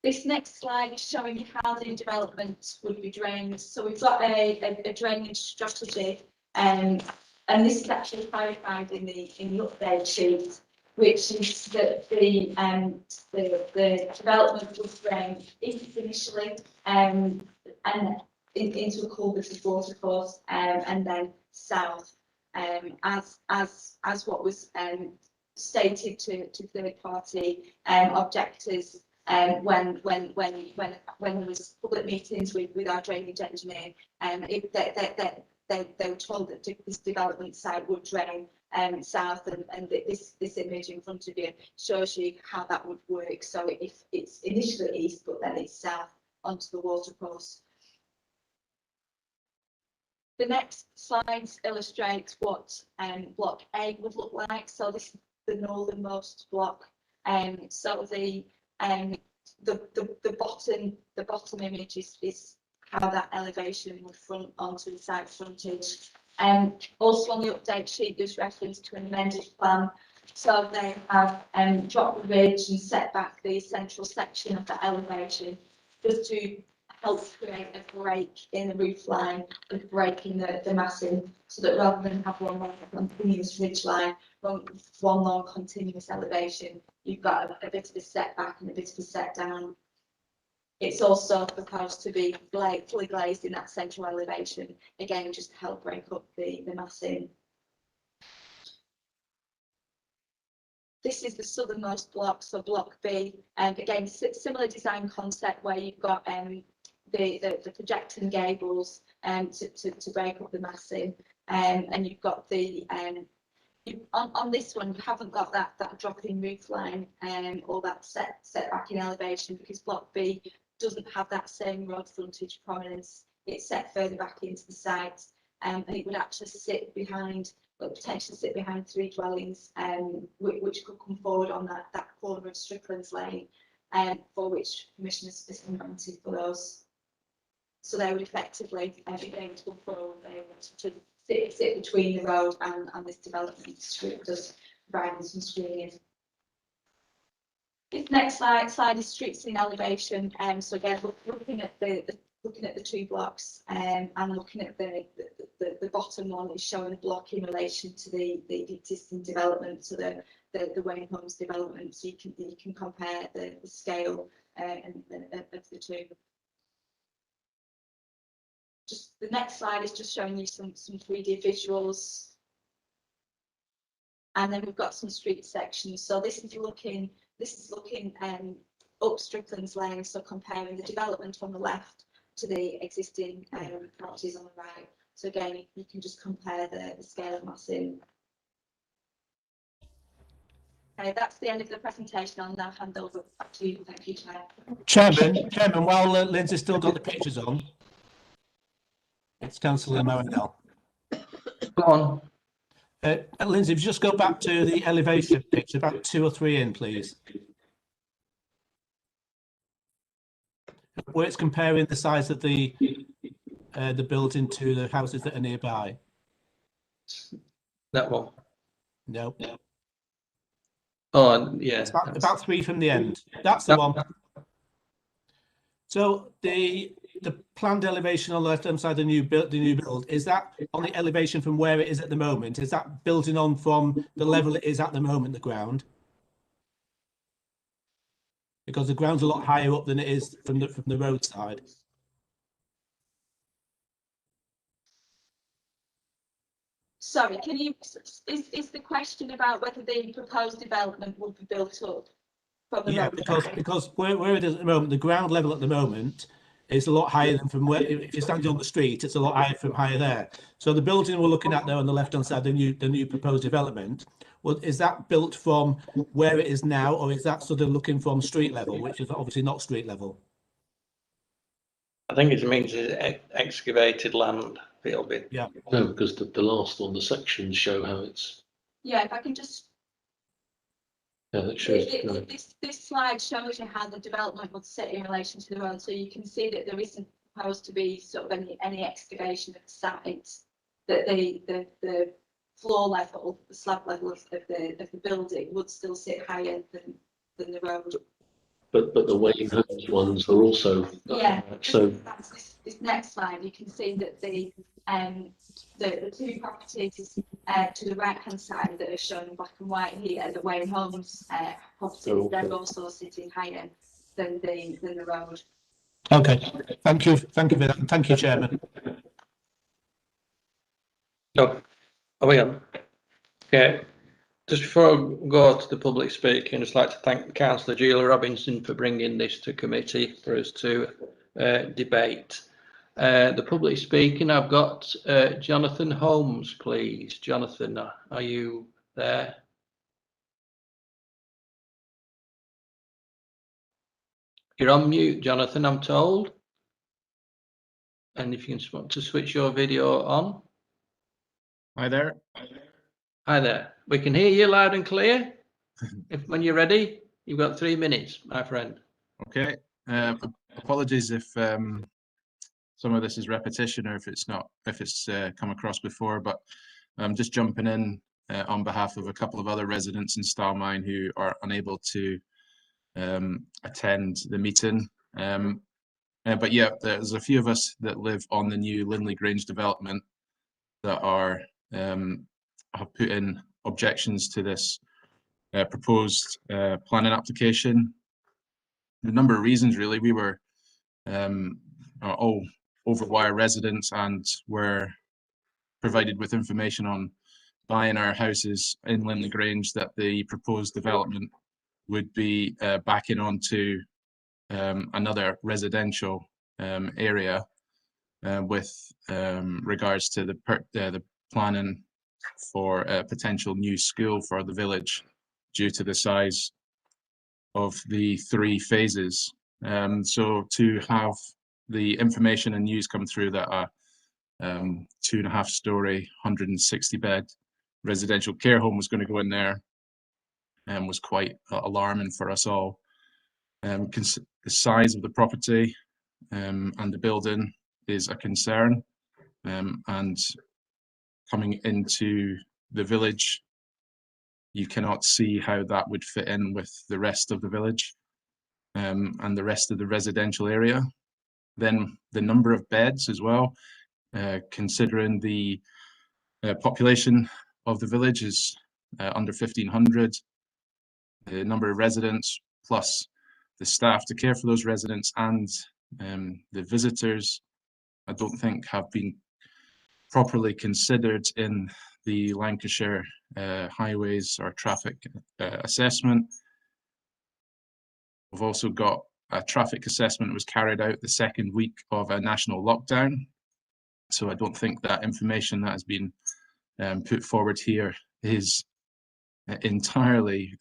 This next slide is showing you how the development would be drained. So we've got a drainage strategy, and this is actually clarified in the update sheet, which is that the development would drain east initially, and into a culverted watercourse, and then south, as what was stated to third party objectors. When there was public meetings with our drainage engineer, they were told that this development site would drain south, and this image in front of you shows you how that would work. So if it's initially east, but then it's south onto the watercourse. The next slides illustrate what Block A would look like. So this is the northernmost block. So the bottom image is how that elevation would front onto the site frontage. Also on the update sheet, there's reference to an amended plan So they have dropped the ridge and set back the central section of the elevation just to help create a break in the roof line and break in the massing, so that rather than have one long continuous ridge line, one long continuous elevation, you've got a bit of a setback and a bit of a set down. It's also proposed to be fully glazed in that central elevation, again, just to help break up the massing. This is the southernmost block, so block B, and again, similar design concept where you've got the projecting gables to break up the massing, and you've got the on this one you haven't got that drop-in roof line or that setback in elevation, because block B doesn't have that same road frontage prominence. It's set further back into the site, and it would actually sit behind, potentially sit behind 3 dwellings, which could come forward on that corner of Strickland's Lane, for which permission has been granted for those. So they would effectively be able to come forward, they want to sit between the road and this development strip, just providing some screening. This next slide is streets in elevation. So again, looking at the 2 blocks, and looking at the bottom one is showing the block in relation to the existing development, so the Wayne Homes development. So you can compare the scale of the 2. Just the next slide is just showing you some 3D visuals, and then we've got some street sections. So this is looking up Strickland's Lane, so comparing the development on the left to the existing properties on the right. So again, you can just compare the scale of massing. Okay, that's the end of the presentation. I'll now hand over back to you. Thank you, Chair.
Chairman, while Lindsay's still got the pictures on, it's Councillor Marinell.
Go on.
Lindsay, if you just go back to the elevation picture, about 2 or 3 in, please. Where it's comparing the size of the building to the houses that are nearby.
That one.
No.
Oh, yeah.
It's about 3 from the end. That's the one. So the planned elevation on the left-hand side of the new build, is that on the elevation from where it is at the moment? Is that building on from the level it is at the moment, the ground? Because the ground's a lot higher up than it is from the roadside.
Sorry, can you, is the question about whether the proposed development would be built up from the road?
because where it is at the moment, the ground level at the moment is a lot higher than from where, if you're standing on the street, it's a lot higher from higher there. So the building we're looking at there on the left-hand side, the new proposed development, well, is that built from where it is now, or is that sort of looking from street level, which is obviously not street level?
I think it means excavated land. It'll be.
Yeah.
No, because the last one, the sections show how it's.
Yeah, if I can just.
Yeah, that shows.
This slide shows you how the development would sit in relation to the road, so you can see that there isn't proposed to be sort of any excavation of the site. That the floor level, the slab level of the building would still sit higher than the road.
But the Wayne Homes ones are also.
Yeah.
So
That's this next slide. You can see that the 2 properties to the right hand side that are shown in black and white here, the Wayne Homes properties, they're also sitting higher than the road.
Okay, thank you for that. Thank you, Chairman.
No, are we on? Okay. Just before I go to the public speaking, I'd just like to thank Councillor Julia Robinson for bringing this to committee for us to debate. The public speaking, I've got Jonathan Holmes, please. Jonathan, are you there? You're on mute, Jonathan, I'm told. And if you want to switch your video on.
Hi there.
Hi there. We can hear you loud and clear. When you're ready, you've got 3 minutes, my friend.
Okay. Apologies if some of this is repetition or if it's not, if it's come across before, but I'm just jumping in on behalf of a couple of other residents in Starmine who are unable to attend the meeting. But yeah, there's a few of us that live on the new Linley Grange development that are have put in objections to this proposed planning application. A number of reasons, really. We were all over Wyre residents and were provided with information on buying our houses in Linley Grange that the proposed development would be backing onto another residential area with regards to the planning for a potential new school for the village due to the size of the 3 phases. So to have the information and news come through that a 2.5-storey, 160-bed residential care home was going to go in there was quite alarming for us all. The size of the property and the building is a concern, and coming into the village, you cannot see how that would fit in with the rest of the village and the rest of the residential area. Then the number of beds as well, considering the population of the village is under 1,500, the number of residents plus the staff to care for those residents and the visitors, I don't think have been properly considered in the Lancashire highways or traffic assessment. We've also got a traffic assessment that was carried out the second week of a national lockdown. So I don't think that information that has been put forward here is entirely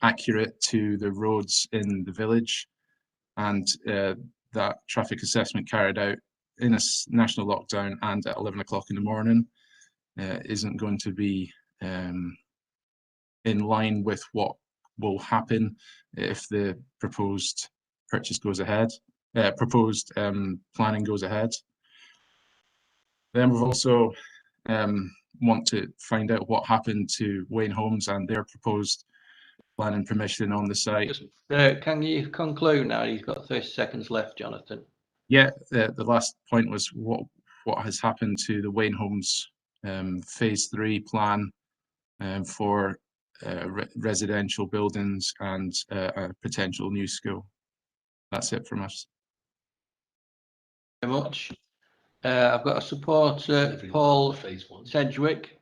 accurate to the roads in the village, and that traffic assessment carried out in a national lockdown and at 11 o'clock in the morning isn't going to be in line with what will happen if the proposed purchase goes ahead, proposed planning goes ahead. Then we've also want to find out what happened to Wayne Homes and their proposed planning permission on the site.
Can you conclude now? You've got 30 seconds left, Jonathan.
Yeah, the last point was what has happened to the Wayne Homes phase 3 plan for residential buildings and a potential new school. That's it from us.
Very much. I've got a supporter, Paul Sedgwick.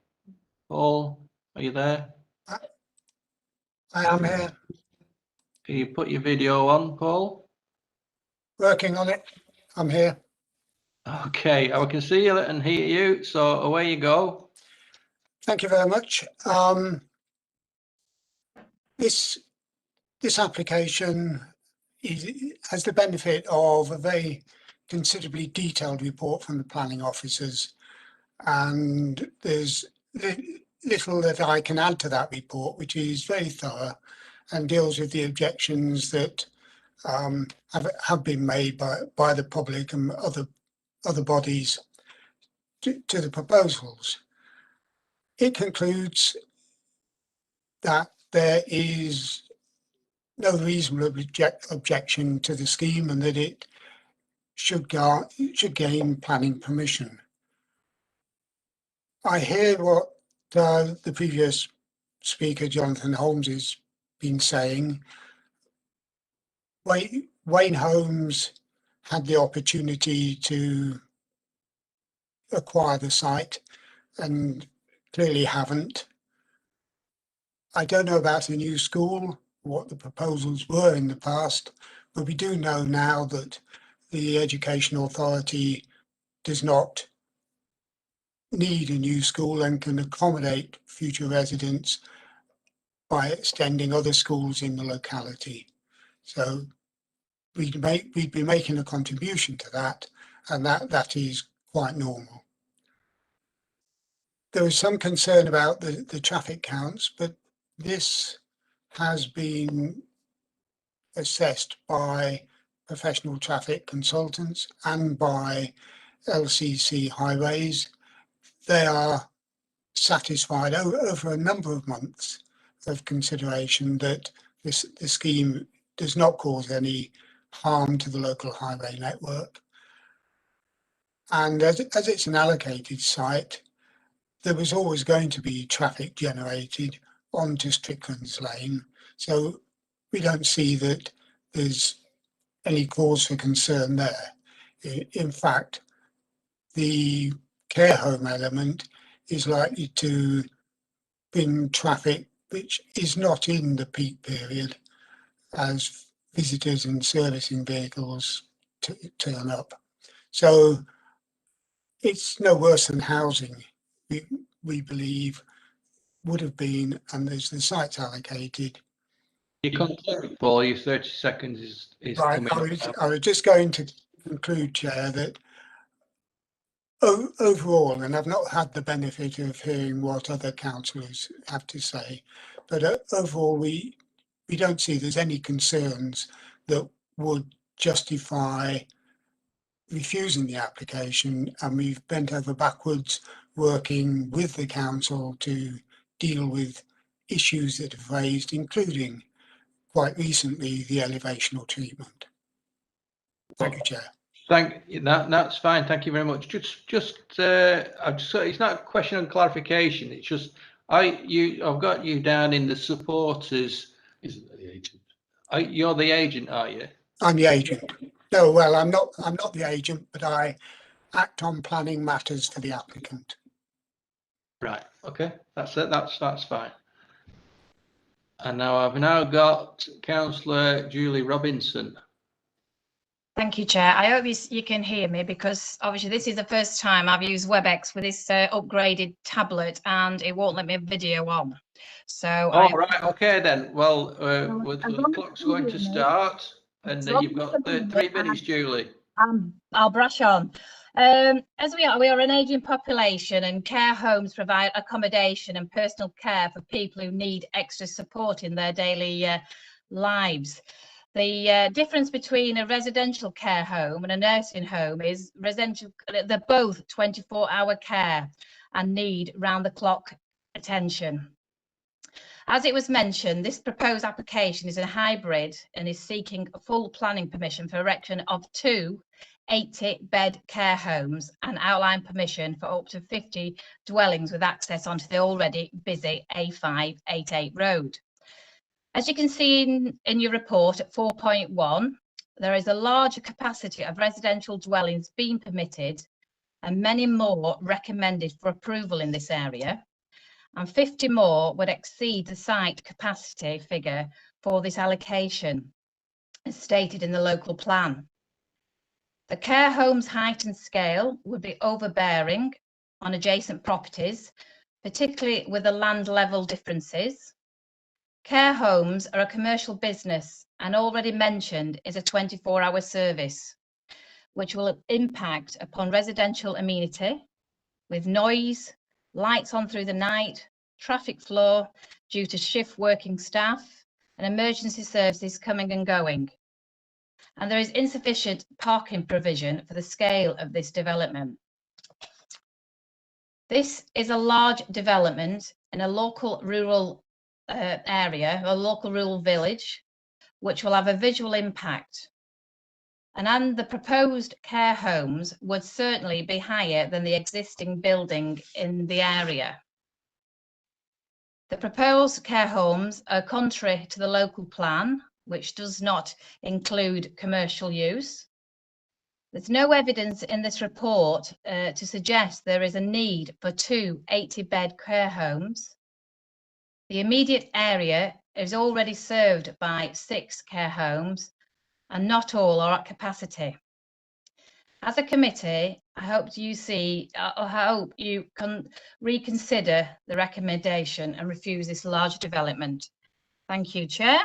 Paul, are you there?
I am here,
Can you put your video on, Paul?
working on it. I'm here.
Okay, I can see you and hear you, so away you go.
Thank you very much. This application has the benefit of a very considerably detailed report from the planning officers, and there's little that I can add to that report, which is very thorough and deals with the objections that have been made by the public and other bodies to the proposals. It concludes that there is no reasonable objection to the scheme and that it should gain planning permission. I hear what the previous speaker, Jonathan Holmes, has been saying. Wayne Homes had the opportunity to acquire the site and clearly haven't. I don't know about the new school, what the proposals were in the past, but we do know now that the Education Authority does not need a new school and can accommodate future residents by extending other schools in the locality. So we'd be making a contribution to that, and that is quite normal. There was some concern about the traffic counts, but this has been assessed by professional traffic consultants and by LCC Highways. They are
satisfied over a number of months of consideration that this scheme does not cause any harm to the local highway network. And as it's an allocated site, there was always going to be traffic generated onto Strickland's Lane. So we don't see that there's any cause for concern there. In fact, the care home element is likely to bring traffic which is not in the peak period as visitors and servicing vehicles turn up. So it's no worse than housing, we believe, would have been, and there's the sites allocated.
You conclude, Paul, your 30 seconds is
Right,
coming up.
I was just going to conclude, Chair, that overall, and I've not had the benefit of hearing what other councillors have to say, but overall, we don't see there's any concerns that would justify refusing the application, and we've bent over backwards working with the council to deal with issues that have raised, including quite recently the elevational treatment. Thank you, Chair.
That's fine. Thank you very much. It's not a question on clarification. It's just I've got you down in the supporters.
Isn't the agent?
You're the agent, are you?
I'm the agent. No, well, I'm not the agent, but I act on planning matters for the applicant.
Right. Okay. That's it. That's fine. And now I've got Councillor Julie Robinson.
Thank you, Chair. I hope you can hear me, because obviously this is the first time I've used WebEx with this upgraded tablet, and it won't let me video on. So.
Right. Okay then. Well, the clock's going to start, and you've got 3 minutes, Julie.
I'll brush on. As we are an ageing population, and care homes provide accommodation and personal care for people who need extra support in their daily lives. The difference between a residential care home and a nursing home is they're both 24-hour care and need round-the-clock attention. As it was mentioned, this proposed application is a hybrid and is seeking a full planning permission for erection of 2 80-bed care homes and outline permission for up to 50 dwellings with access onto the already busy A588 road. As you can see in your report at 4.1, there is a larger capacity of residential dwellings being permitted and many more recommended for approval in this area, and 50 more would exceed the site capacity figure for this allocation, as stated in the local plan. The care home's height and scale would be overbearing on adjacent properties, particularly with the land level differences. Care homes are a commercial business and already mentioned is a 24-hour service, which will impact upon residential amenity with noise, lights on through the night, traffic flow due to shift working staff and emergency services coming and going. And there is insufficient parking provision for the scale of this development. This is a large development in a local rural area, a local rural village, which will have a visual impact. And the proposed care homes would certainly be higher than the existing building in the area. The proposed care homes are contrary to the local plan, which does not include commercial use. There's no evidence in this report to suggest there is a need for 2 80-bed care homes. The immediate area is already served by 6 care homes, and not all are at capacity. As a committee, I hope you can reconsider the recommendation and refuse this large development. Thank you, Chair.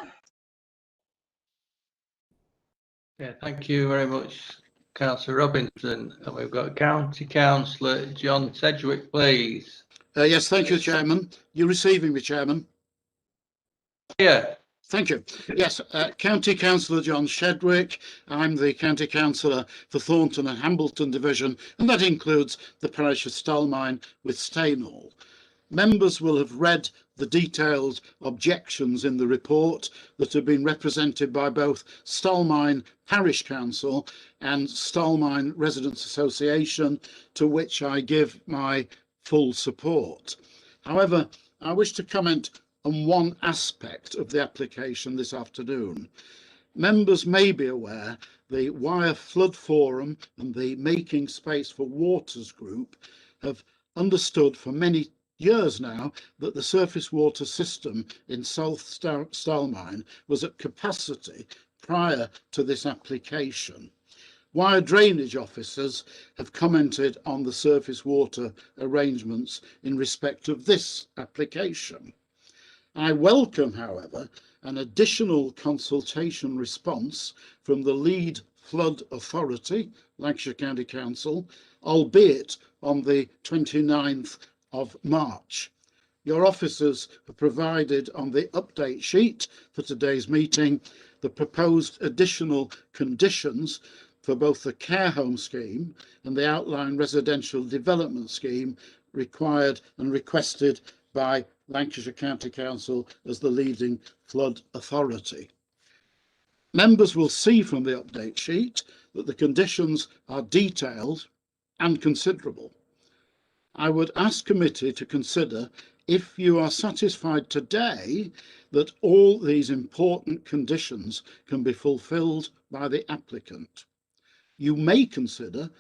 Yeah, thank you very much, Councillor Robinson. And we've got County Councillor John Sedgwick, please.
Yes, thank you, Chairman. You're receiving me, Chairman?
Yeah.
Thank you. Yes, County Councillor John Sedgwick. I'm the County Councillor for Thornton and Hambleton Division, and that includes the parish of Stalmine with Stainhall. Members will have read the detailed objections in the report that have been represented by both Stallmine Parish Council and Stallmine Residents Association, to which I give my full support. However, I wish to comment on one aspect of the application this afternoon. Members may be aware the Wyre Flood Forum and the Making Space for Waters group have understood for many years now that the surface water system in South Stallmine was at capacity prior to this application. Wyre drainage officers have commented on the surface water arrangements in respect of this application. I welcome, however, an additional consultation response from the lead flood authority, Lancashire County Council, albeit on the 29th of March. Your officers have provided on the update sheet for today's meeting the proposed additional conditions for both the care home scheme and the outline residential development scheme required and requested by Lancashire County Council as the leading flood authority. Members will see from the update sheet that the conditions are detailed and considerable. I would ask committee to consider if you are satisfied today that all these important conditions can be fulfilled by the applicant. You may consider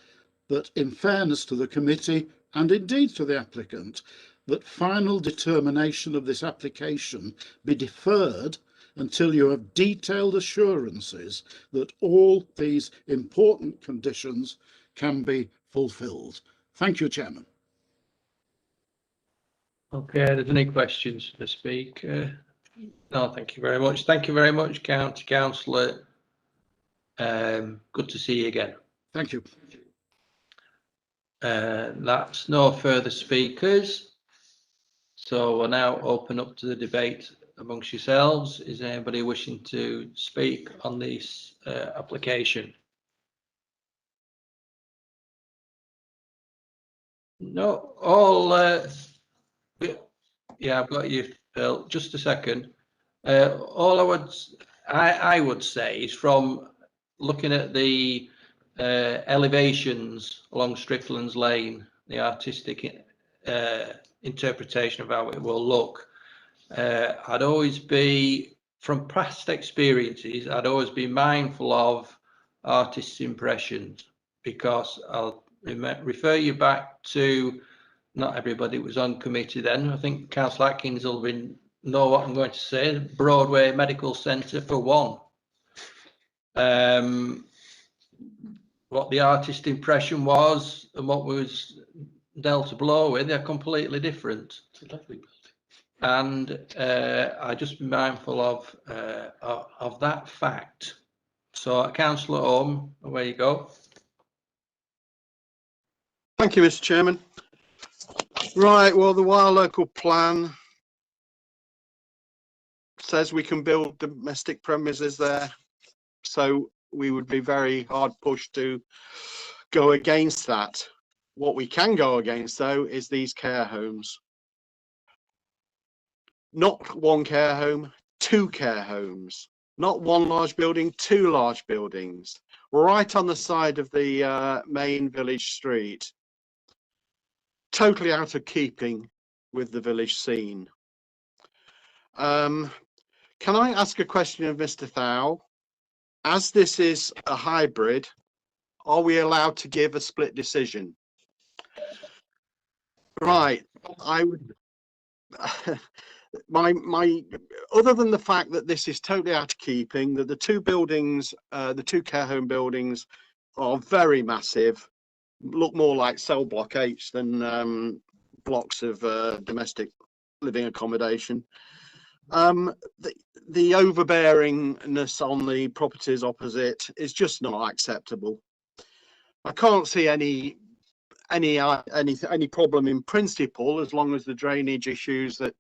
that, in fairness to the committee and indeed to the applicant, that final determination of this application be deferred until you have detailed assurances that all these important conditions can be fulfilled. Thank you, Chairman.
Okay, are there any questions for the speaker? No, thank you very much. Thank you very much, County Councillor. Good to see you again.
Thank you.
That's no further speakers. So we'll now open up to the debate amongst yourselves. Is anybody wishing to speak on this application? No, all, yeah, I've got you, Phil. Just a second. All I would say is, from looking at the elevations along Strickland's Lane, the artistic interpretation of how it will look, I'd always be, from past experiences, I'd always be mindful of artists' impressions, because I'll refer you back to, not everybody was on committee then, I think Councillor Atkins will know what I'm going to say, Broadway Medical Centre for one. What the artist impression was and what was dealt a blow with, they're completely different. And I just be mindful of that fact. So, Councillor Orme, away you go.
Thank you, Mr. Chairman. Right, well, the Wyre local plan says we can build domestic premises there, so we would be very hard pushed to go against that. What we can go against, though, is these care homes. Not one care home, two care homes. Not one large building, two large buildings, right on the side of the main village street. Totally out of keeping with the village scene. Can I ask a question of Mr. Thau? As this is a hybrid, are we allowed to give a split decision? Right, I would. my other than the fact that this is totally out of keeping, that the two buildings, the two care home buildings, are very massive, look more like cell block H than blocks of domestic living accommodation. The overbearingness on the properties opposite is just not acceptable. I can't see any problem in principle, as long as the drainage issues that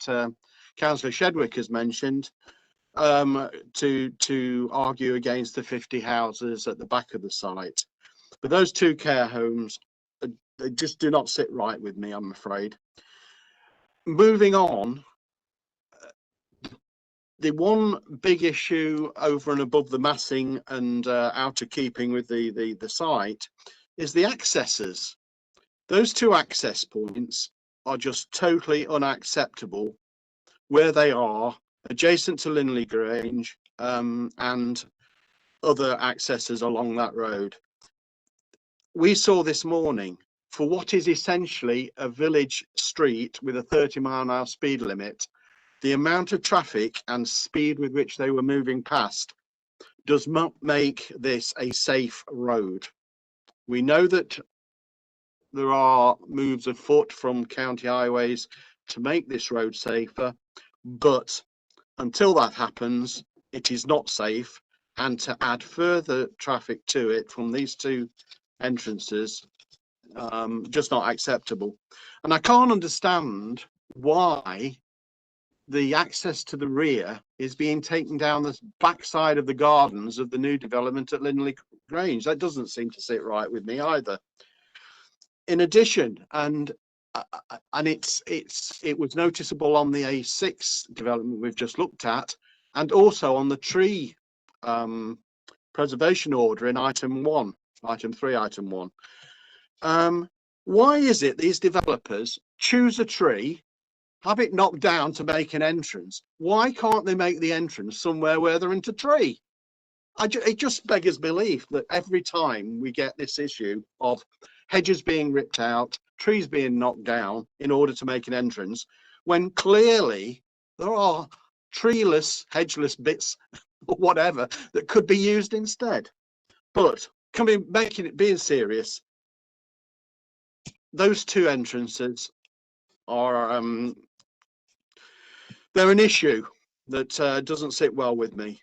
Councillor Shedwick has mentioned, to argue against the 50 houses at the back of the site. But those two care homes, they just do not sit right with me, I'm afraid. moving on, the one big issue over and above the massing and out of keeping with the site is the accesses. Those two access points are just totally unacceptable where they are, adjacent to Linley Grange and other accesses along that road. We saw this morning, for what is essentially a village street with a 30-mile-an-hour speed limit, the amount of traffic and speed with which they were moving past does not make this a safe road. We know that there are moves afoot from county highways to make this road safer, but until that happens, it is not safe. And to add further traffic to it from these two entrances, just not acceptable. And I can't understand why the access to the rear is being taken down the backside of the gardens of the new development at Linley Grange. That doesn't seem to sit right with me either. In addition, and it was noticeable on the A6 development we've just looked at, and also on the tree preservation order in item 3, item 1. Why is it these developers choose a tree, have it knocked down to make an entrance? Why can't they make the entrance somewhere where they're into tree? It just beggars belief that every time we get this issue of hedges being ripped out, trees being knocked down in order to make an entrance, when clearly there are treeless, hedgeless bits or whatever that could be used instead. But being serious, those two entrances are they're an issue that doesn't sit well with me.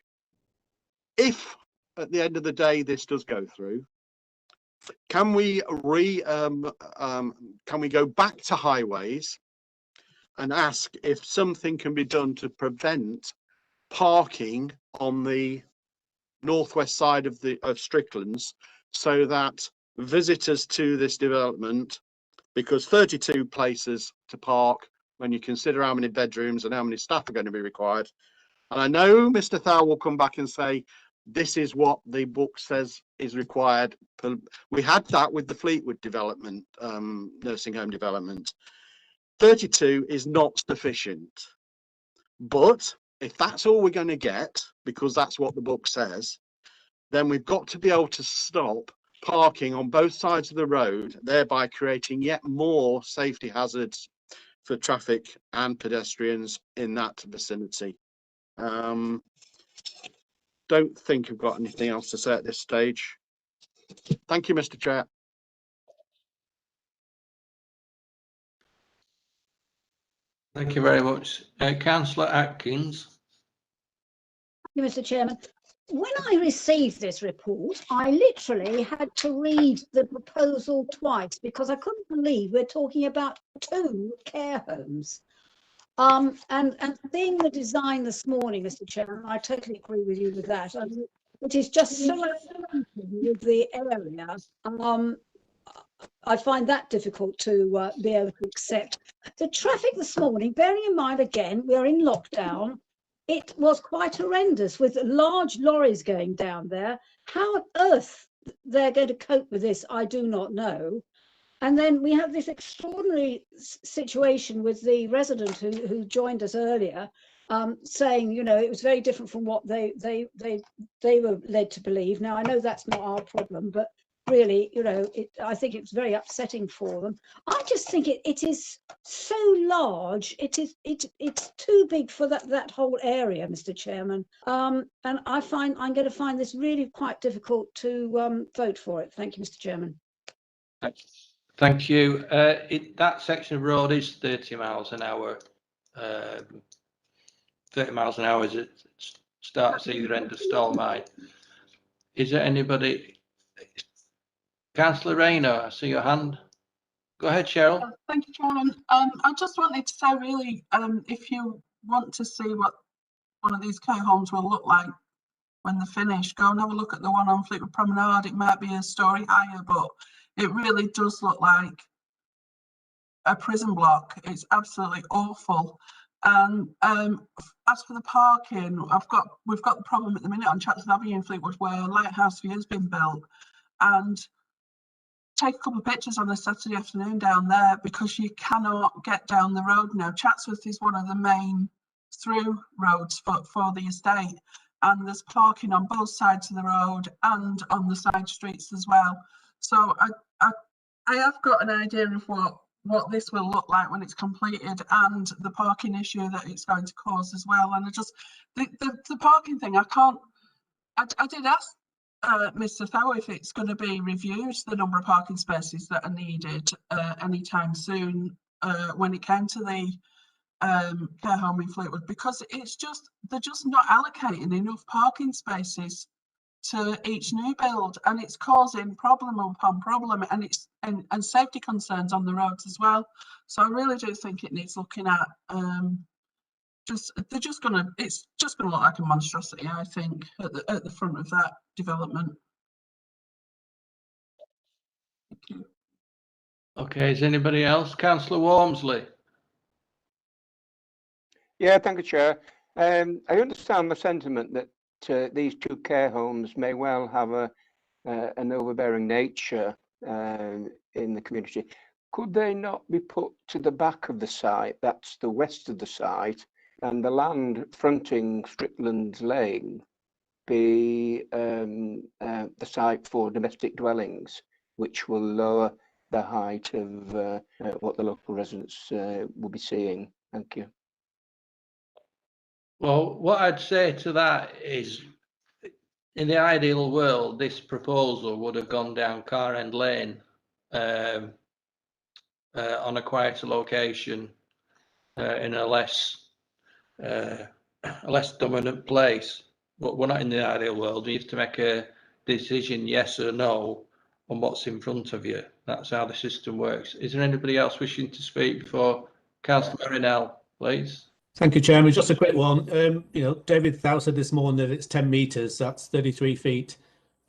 If at the end of the day this does go through, can we go back to highways and ask if something can be done to prevent parking on the northwest side of Stricklands, so that visitors to this development, because 32 places to park when you consider how many bedrooms and how many staff are going to be required. And I know Mr. Thal will come back and say, this is what the book says is required. We had that with the Fleetwood development, nursing home development. 32 is not sufficient. But if that's all we're going to get, because that's what the book says, then we've got to be able to stop parking on both sides of the road, thereby creating yet more safety hazards for traffic and pedestrians in that vicinity. Don't think I've got anything else to say at this stage. Thank you, Mr. Chair.
Thank you very much. Councillor Atkins.
Thank you, Mr. Chairman. When I received this report, I literally had to read the proposal twice because I couldn't believe we're talking about 2 care homes. And seeing the design this morning, Mr. Chairman, I totally agree with you with that. It is just so with the area. I find that difficult to be able to accept. The traffic this morning, bearing in mind again, we are in lockdown. It was quite horrendous with large lorries going down there. How on earth they're going to cope with this, I do not know. And then we have this extraordinary situation with the resident who joined us earlier, saying, you know, it was very different from what they were led to believe. Now, I know that's not our problem, but really, you know, I think it's very upsetting for them. I just think it is so large. It's too big for that whole area, Mr. Chairman. And I'm going to find this really quite difficult to vote for it. Thank you, Mr. Chairman.
Thank you. That section of road is 30 miles an hour. 30 miles an hour as it starts either end of Stallmine. Is there anybody? Councillor Rayner, I see your hand. Go ahead, Cheryl.
Thank you, Chairman. I just wanted to say, really, if you want to see what one of these care homes will look like when they're finished, go and have a look at the one on Fleetwood Promenade. It might be a story higher, but it really does look like a prison block. It's absolutely awful. And as for the parking, we've got the problem at the minute on Chatsworth Avenue in Fleetwood where Lighthouse View has been built, and take a couple of pictures on a Saturday afternoon down there because you cannot get down the road now. Chatsworth is one of the main through roads for the estate, and there's parking on both sides of the road and on the side streets as well. So I have got an idea of what this will look like when it's completed, and the parking issue that it's going to cause as well. And I just the parking thing, I did ask Mr. Thaw if it's going to be reviewed, the number of parking spaces that are needed anytime soon when it came to the care home in Fleetwood, because they're just not allocating enough parking spaces to each new build, and it's causing problem upon problem, and it's and safety concerns on the roads as well. So I really do think it needs looking at. It's just gonna look like a monstrosity, I think, at the front of that development.
Okay, is anybody else? Councillor Walmsley.
Yeah, thank you, Chair. I understand the sentiment that these two care homes may well have an overbearing nature in the community. Could they not be put to the back of the site? That's the west of the site, and the land fronting Strickland's Lane be the site for domestic dwellings, which will lower the height of what the local residents will be seeing. Thank you.
Well, what I'd say to that is, in the ideal world, this proposal would have gone down Car End Lane on a quieter location in a less dominant place. But we're not in the ideal world. You have to make a decision, yes or no, on what's in front of you. That's how the system works. Is there anybody else wishing to speak before Councillor Marinell, please?
Thank you, Chairman. Just a quick one. David Thaw said this morning that it's 10 metres, that's 33 feet.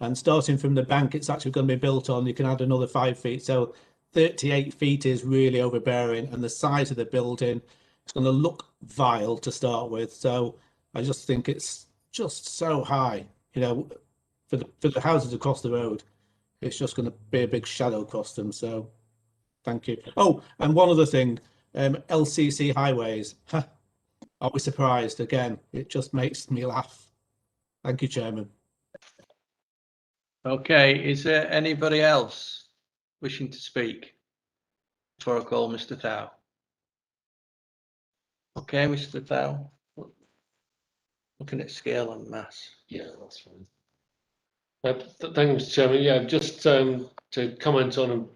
And starting from the bank, it's actually going to be built on, you can add another 5 feet. So 38 feet is really overbearing, and the size of the building, it's going to look vile to start with. So I just think it's just so high, for the houses across the road. It's just going to be a big shadow across them. So thank you. Oh, and one other thing, LCC highways. Are we surprised? Again, it just makes me laugh. Thank you, Chairman.
Okay, is there anybody else wishing to speak before I call Mr. Thaw? Okay, Mr. Thaw. Looking at scale and mass.
Yeah, that's fine. Thank you, Mr. Chairman. Yeah, just to comment on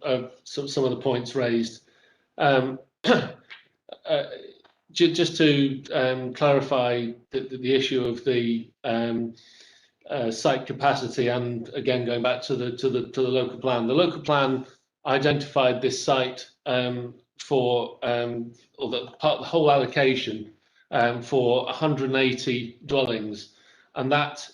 some of the points raised. Just to clarify the issue of the site capacity, and again going back to the local plan. The local plan identified this site for or the whole allocation for 180 dwellings, and that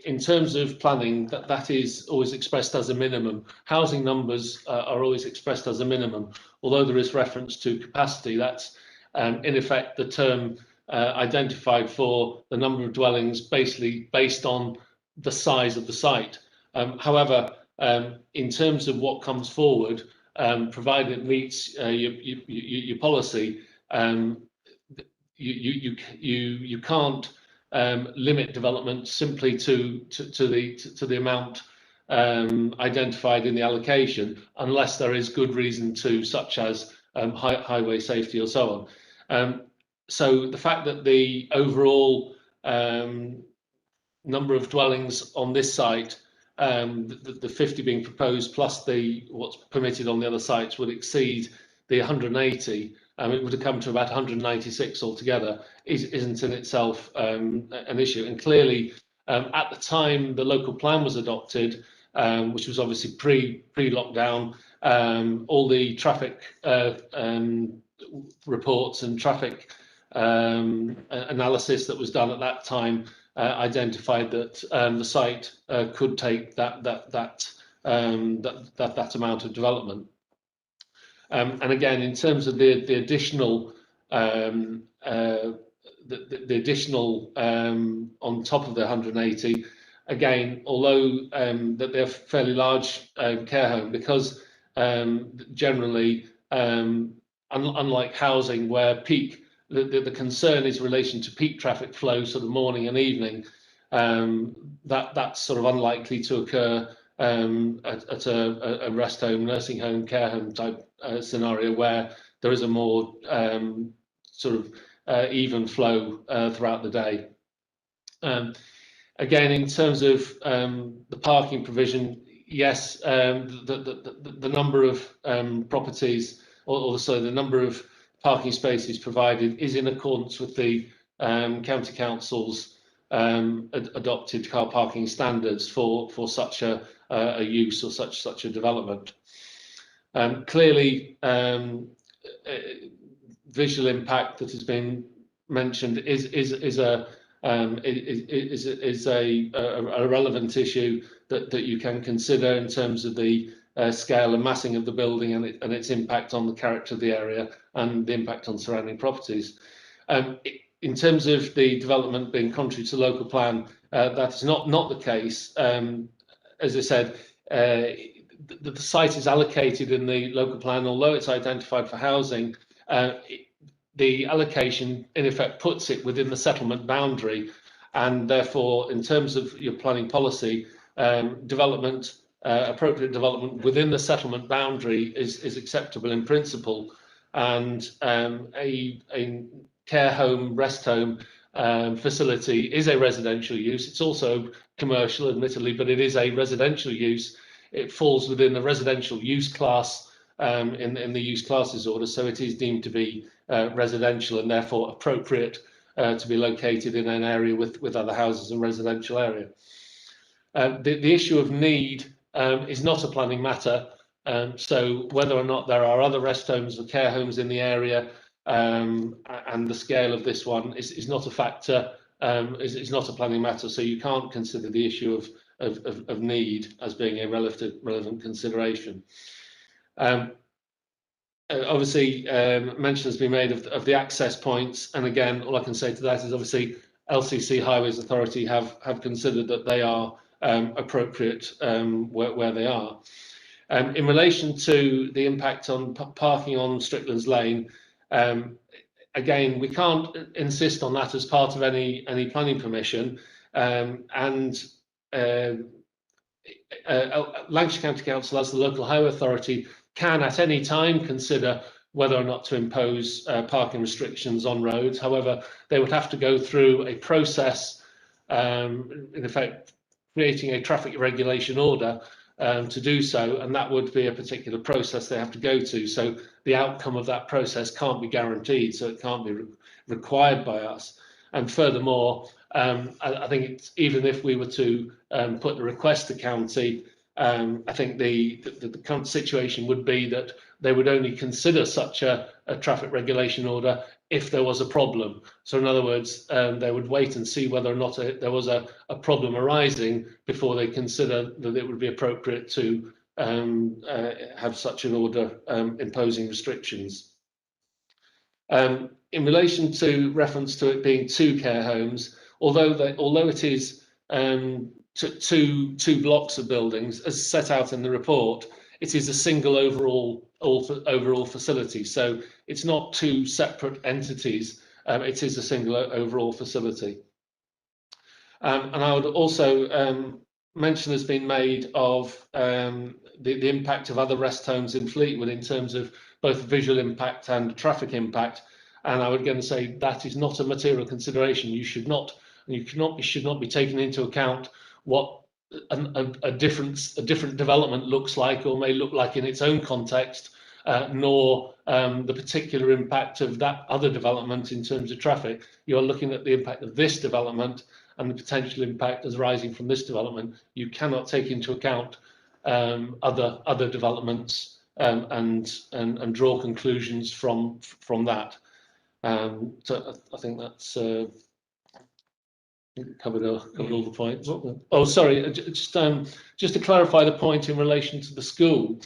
in terms of planning, that is always expressed as a minimum. Housing numbers are always expressed as a minimum, although there is reference to capacity. That's in effect the term identified for the number of dwellings, basically based on the size of the site. However, in terms of what comes forward, provided it meets your policy, you can't limit development simply to the amount identified in the allocation, unless there is good reason to, such as highway safety or so on. So the fact that the overall number of dwellings on this site, the 50 being proposed plus what's permitted on the other sites, would exceed the 180, it would have come to about 196 altogether, isn't in itself an issue. And clearly, at the time the local plan was adopted, which was obviously pre-lockdown, all the traffic reports and traffic analysis that was done at that time identified that the site could take that amount of development. And again, in terms of the additional on top of the 180, again, although that they're fairly large care home, because generally, unlike housing where the concern is in relation to peak traffic flow, sort of morning and evening, that's sort of unlikely to occur at a rest home, nursing home, care home type scenario where there is a more sort of even flow throughout the day. Again, in terms of the parking provision, yes, the number of properties, or also the number of parking spaces provided, is in accordance with the County Council's adopted car parking standards for such a use or such a development. Clearly, visual impact that has been mentioned is a relevant issue that you can consider in terms of the scale and massing of the building and its impact on the character of the area and the impact on surrounding properties. In terms of the development being contrary to local plan, that's not the case. As I said, the site is allocated in the local plan, although it's identified for housing. The allocation in effect puts it within the settlement boundary, and therefore, in terms of your planning policy, development, appropriate development within the settlement boundary is acceptable in principle, and a care home, rest home facility is a residential use. It's also commercial, admittedly, but it is a residential use. It falls within the residential use class in the use classes order, so it is deemed to be residential and therefore appropriate to be located in an area with other houses and residential area. The issue of need is not a planning matter, so whether or not there are other rest homes or care homes in the area and the scale of this one is not a factor, is not a planning matter, so you can't consider the issue of need as being a relevant consideration. Obviously, mention has been made of the access points, and again, all I can say to that is obviously LCC Highways Authority have considered that they are appropriate where they are. In relation to the impact on parking on Strickland's Lane, again, we can't insist on that as part of any planning permission, and Lancashire County Council, as the local highway authority, can at any time consider whether or not to impose parking restrictions on roads. However, they would have to go through a process, in effect, creating a traffic regulation order to do so, and that would be a particular process they have to go to. So the outcome of that process can't be guaranteed, so it can't be required by us. And furthermore, I think it's, even if we were to put the request to county, I think the current situation would be that they would only consider such a traffic regulation order if there was a problem. So in other words, they would wait and see whether or not there was a problem arising before they consider that it would be appropriate to have such an order imposing restrictions. In relation to reference to it being 2 care homes, although it is two blocks of buildings as set out in the report, it is a single overall facility. So it's not 2 separate entities. It is a single overall facility. And I would also mention has been made of the impact of other rest homes in Fleetwood in terms of both visual impact and traffic impact. And I would again say that is not a material consideration. You should not be taking into account what a different development looks like or may look like in its own context, nor the particular impact of that other development in terms of traffic. You are looking at the impact of this development and the potential impact as arising from this development. You cannot take into account other developments and draw conclusions from that. So I think that's covered all the points. Oh, sorry, just to clarify the point in relation to the school.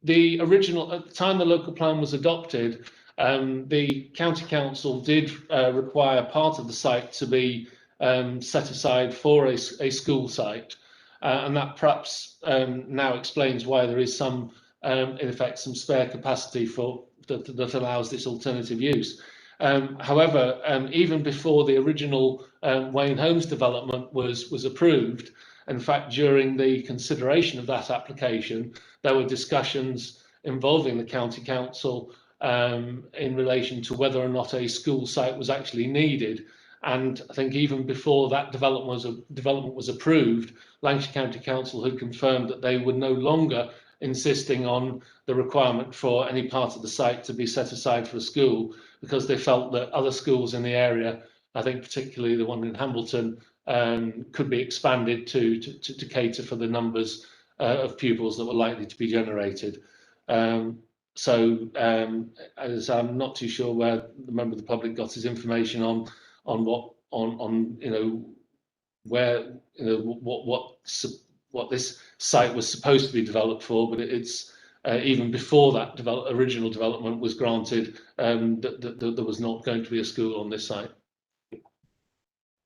the original, at the time the local plan was adopted, the county council did require part of the site to be set aside for a school site, and that perhaps now explains why there is some, in effect, some spare capacity for that allows this alternative use. However, even before the original Wayne Homes development was approved, in fact, during the consideration of that application, there were discussions involving the county council in relation to whether or not a school site was actually needed. And I think even before that development was approved, Lancashire County Council had confirmed that they were no longer insisting on the requirement for any part of the site to be set aside for a school, because they felt that other schools in the area, I think particularly the one in Hambleton, could be expanded to cater for the numbers of pupils that were likely to be generated. As I'm not too sure where the member of the public got his information on where what this site was supposed to be developed for, but it's even before that original development was granted, that there was not going to be a school on this site.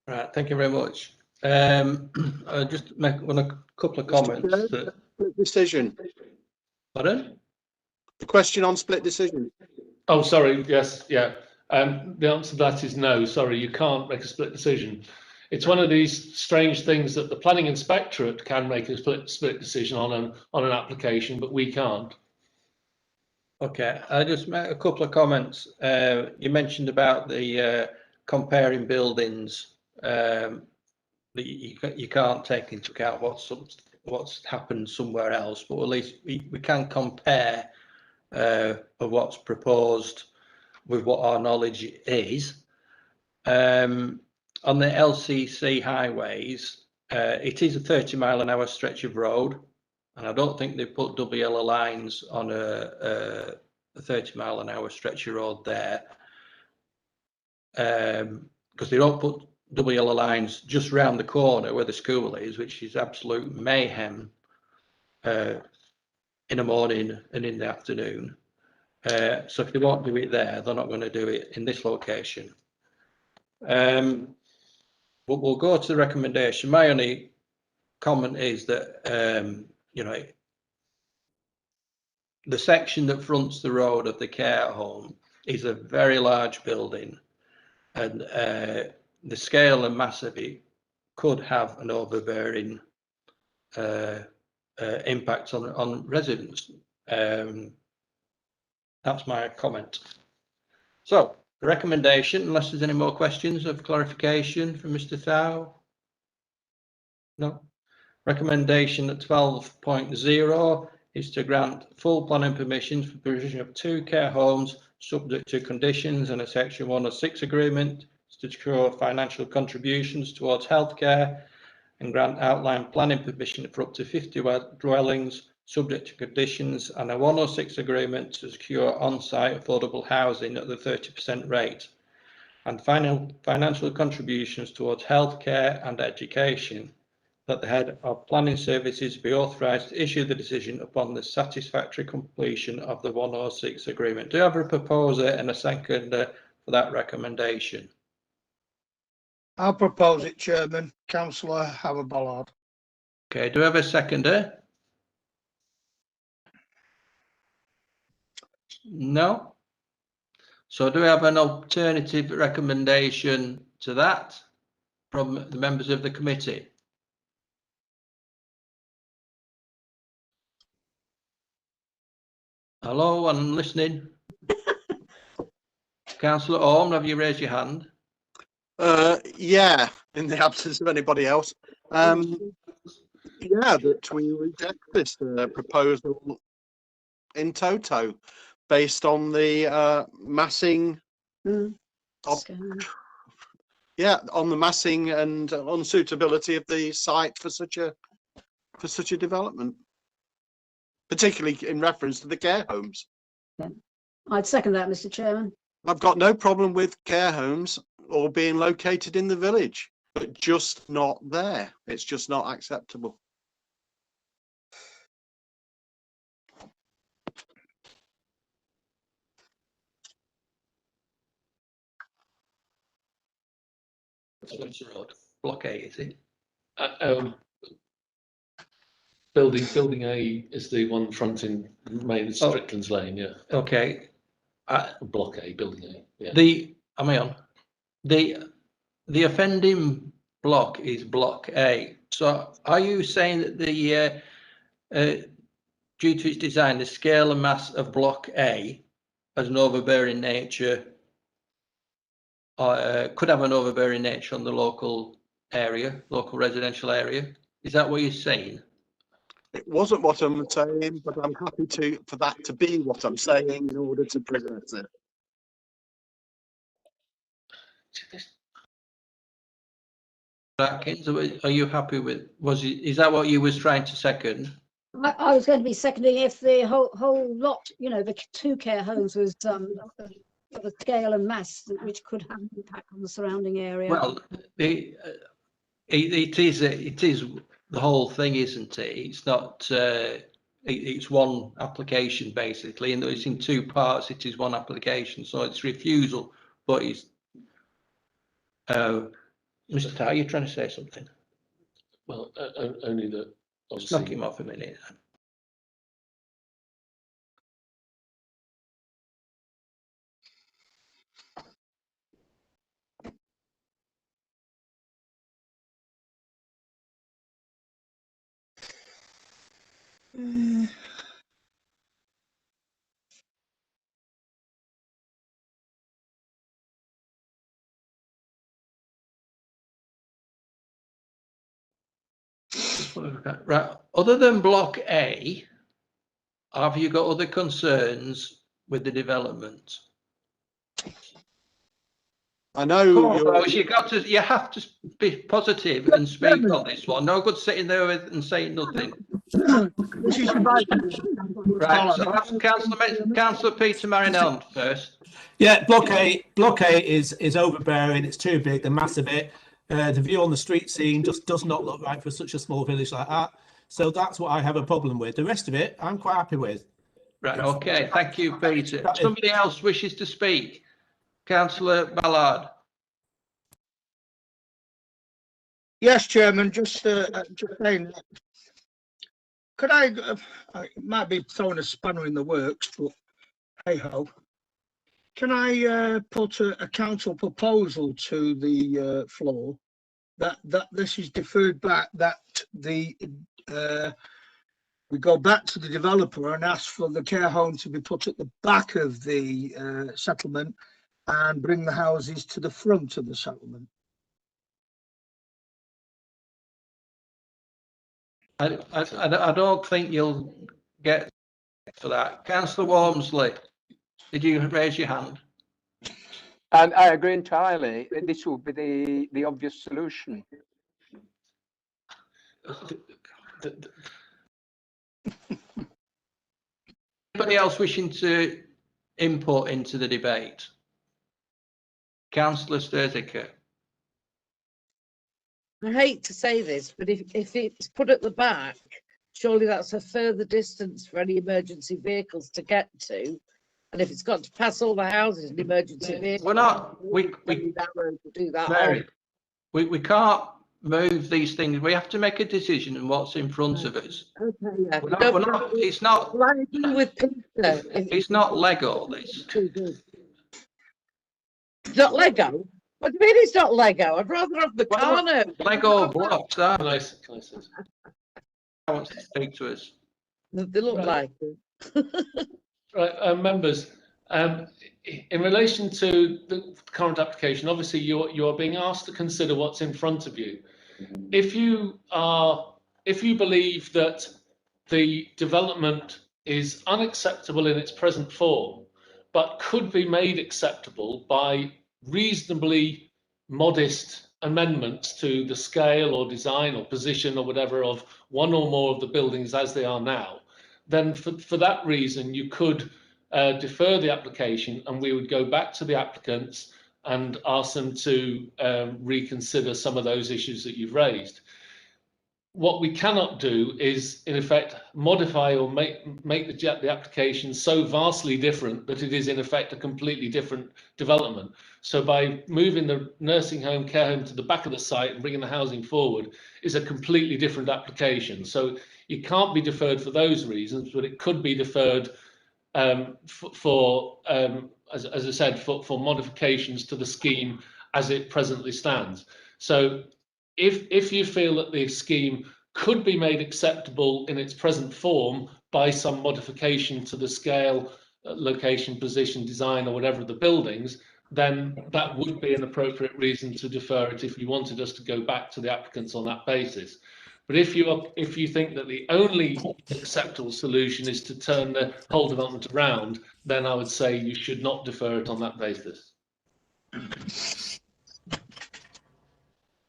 Right, thank you very much. I'll just make a couple of comments.
Split decision.
Pardon?
The question on split decision.
Oh, sorry. Yes, yeah. The answer to that is no. Sorry, you can't make a split decision. It's one of these strange things that the planning inspectorate can make a split decision on an application, but we can't.
Okay, I just make a couple of comments. You mentioned about the comparing buildings. That you can't take into account what's happened somewhere else, but at least we can compare of what's proposed with what our knowledge is. On the LCC highways, it is a 30-mile-an-hour stretch of road, and I don't think they've put double yellow lines on a 30-mile-an-hour stretch of road there, because they don't put double yellow lines just round the corner where the school is, which is absolute mayhem in the morning and in the afternoon. So if they won't do it there, they're not going to do it in this location. But we'll go to the recommendation. My only comment is that the section that fronts the road of the care home is a very large building, and the scale and mass of it could have an overbearing impact on residents. That's my comment. So the recommendation, unless there's any more questions of clarification from Mr. Thau? No. Recommendation at 12.0 is to grant full planning permissions for provision of 2 care homes subject to conditions and a Section 106 agreement to secure financial contributions towards healthcare, and grant outline planning permission for up to 50 dwellings subject to conditions, and a 106 agreement to secure on-site affordable housing at the 30% rate, and financial contributions towards healthcare and education, that the head of planning services be authorised to issue the decision upon the satisfactory completion of the 106 agreement. Do I have a proposer and a seconder for that recommendation?
I'll propose it, Chairman. Councillor Howard Ballard.
Okay, do I have a seconder? No. So do we have an alternative recommendation to that from the members of the committee? Hello, I'm listening. Councillor Orme, have you raised your hand?
Yeah, in the absence of anybody else. Yeah, that we reject this proposal in toto, based on the massing. On the massing and unsuitability of the site for such a development, particularly in reference to the care homes.
I'd second that, Mr. Chairman.
I've got no problem with care homes or being located in the village, but just not there. It's just not acceptable.
Spencer Road, block 8, is it?
Building A is the one fronting main
Oh.
Strickland's Lane, yeah.
Okay.
Block A, building A, yeah.
The offending block is block A. So are you saying that the due to its design, the scale and mass of block A has an overbearing nature, could have an overbearing nature on the local area, local residential area? Is that what you're saying?
It wasn't what I'm saying, but I'm happy for that to be what I'm saying in order to present it.
Atkins, are you happy with, is that what you was trying to second?
I was going to be seconding if the whole lot, you know, the 2 care homes was of a scale and mass which could have an impact on the surrounding area.
Well, it is the whole thing, isn't it? It's not. It's one application basically, and it's in 2 parts. It is one application, so it's refusal. But it's. Mr. Tar, you're trying to say something?
Well, only that.
Just knock him off a minute. Right. Other than block A, have you got other concerns with the development?
I know
you have to be positive and speak on this one. No good sitting there and saying nothing.
This is about
Right, so that's Councillor Peter Marinelm first.
Yeah, block A is overbearing. It's too big. The mass of it, the view on the street scene just does not look right for such a small village like that. So that's what I have a problem with. The rest of it, I'm quite happy with.
Right. Okay. Thank you, Peter. Somebody else wishes to speak. Councillor Ballard.
Yes, Chairman, just saying, could it might be throwing a spanner in the works, but hey ho. Can I put a council proposal to the floor that this is deferred back, that we go back to the developer and ask for the care home to be put at the back of the settlement and bring the houses to the front of the settlement?
I don't think you'll get for that. Councillor Walmsley, did you raise your hand?
And I agree entirely. This will be the obvious solution.
Anybody else wishing to input into the debate? Councillor Sturziker.
I hate to say this, but if it's put at the back, surely that's a further distance for any emergency vehicles to get to. And if it's got to pass all the houses and emergency vehicles,
We're not. We
do that.
Mary, we can't move these things. We have to make a decision on what's in front of us.
Okay, yeah.
It's not.
Well, I agree with Peter.
It's not Lego. This.
It's not Lego. What do you mean it's not Lego? I'd rather have the car now.
Lego blocks.
Can I say
I want to speak to us.
They look like it.
Right, members, in relation to the current application, obviously you're being asked to consider what's in front of you. If you believe that the development is unacceptable in its present form, but could be made acceptable by reasonably modest amendments to the scale or design or position or whatever of one or more of the buildings as they are now, then for that reason you could defer the application and we would go back to the applicants and ask them to reconsider some of those issues that you've raised. what we cannot do is, in effect, modify or make the application so vastly different that it is, in effect, a completely different development. So by moving the nursing home, care home to the back of the site and bringing the housing forward is a completely different application. So it can't be deferred for those reasons, but it could be deferred as I said, for modifications to the scheme as it presently stands. So if you feel that the scheme could be made acceptable in its present form by some modification to the scale, location, position, design, or whatever of the buildings, then that would be an appropriate reason to defer it if you wanted us to go back to the applicants on that basis. But if you think that the only acceptable solution is to turn the whole development around, then I would say you should not defer it on that basis.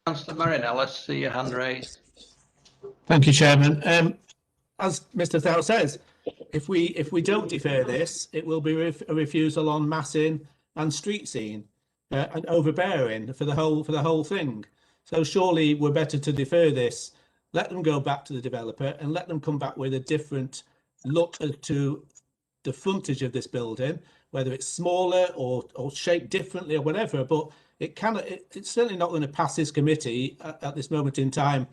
Councillor Marinell, I see your hand raised.
Thank you, Chairman. As Mr. Thou says, if we don't defer this, it will be a refusal on massing and street scene and overbearing for the whole thing. So surely we're better to defer this, let them go back to the developer and let them come back with a different look to the frontage of this building, whether it's smaller or shaped differently or whatever. But it's certainly not going to pass this committee at this moment in time.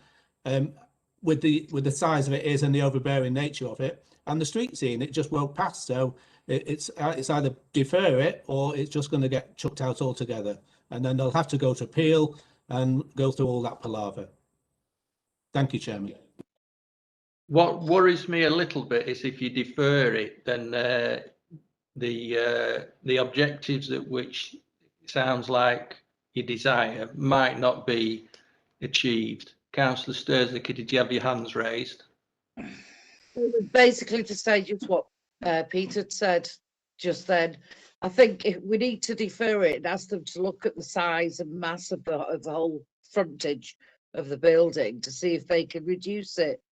With the size of it is and the overbearing nature of it, and the street scene, it just won't pass. So it's either defer it or it's just going to get chucked out altogether, and then they'll have to go to appeal and go through all that palaver. Thank you, Chairman.
What worries me a little bit is if you defer it, then the objectives at which it sounds like you desire might not be achieved. Councillor Sturzik, did you have your hands raised?
Basically, to say just what Peter said just then, I think if we need to defer it and ask them to look at the size and mass of the whole frontage of the building to see if they can reduce it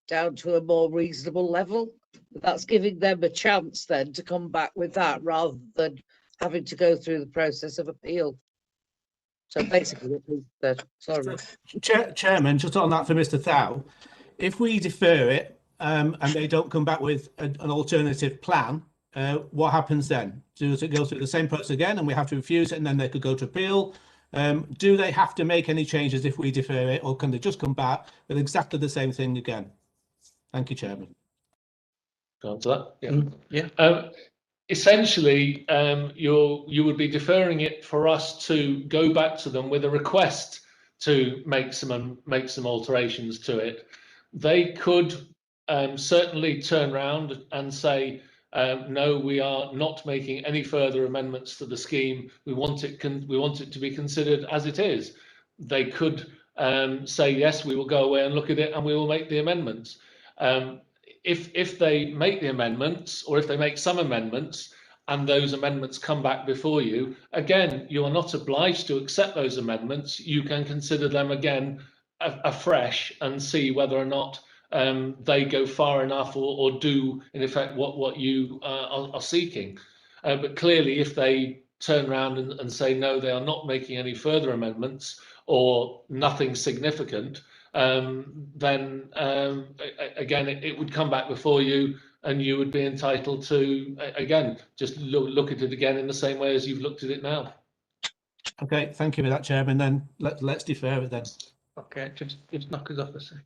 down to a more reasonable level. That's giving them a chance then to come back with that rather than having to go through the process of appeal. So basically what Peter said. Sorry.
Chairman, just on that for Mr. Thou, if we defer it and they don't come back with an alternative plan, what happens then? Does it go through the same process again and we have to refuse it and then they could go to appeal? Do they have to make any changes if we defer it, or can they just come back with exactly the same thing again? Thank you, Chairman.
Go on to that. Yeah. Essentially, you would be deferring it for us to go back to them with a request to make some alterations to it. They could certainly turn around and say, no, we are not making any further amendments to the scheme. We want it to be considered as it is. They could say, yes, we will go away and look at it and we will make the amendments. If they make the amendments, or if they make some amendments and those amendments come back before you, again, you are not obliged to accept those amendments. You can consider them again afresh and see whether or not they go far enough or do in effect what you are seeking. But clearly, if they turn around and say no, they are not making any further amendments or nothing significant, then again it would come back before you and you would be entitled to again just look at it again in the same way as you've looked at it now.
Okay, thank you for that, Chairman. Then let's defer it then.
Okay, just knock us off a sec.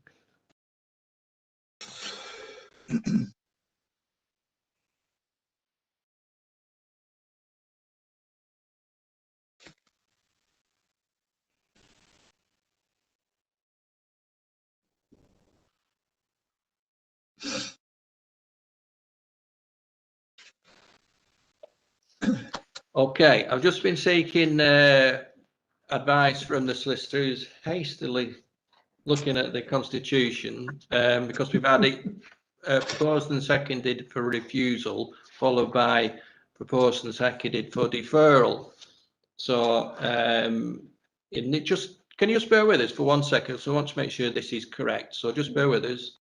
Okay, I've just been seeking advice from the solicitor who's hastily looking at the constitution because we've had it proposed and seconded for refusal, followed by proposed and seconded for deferral. So can you just bear with us for 1 second? So I want to make sure this is correct. So just bear with us.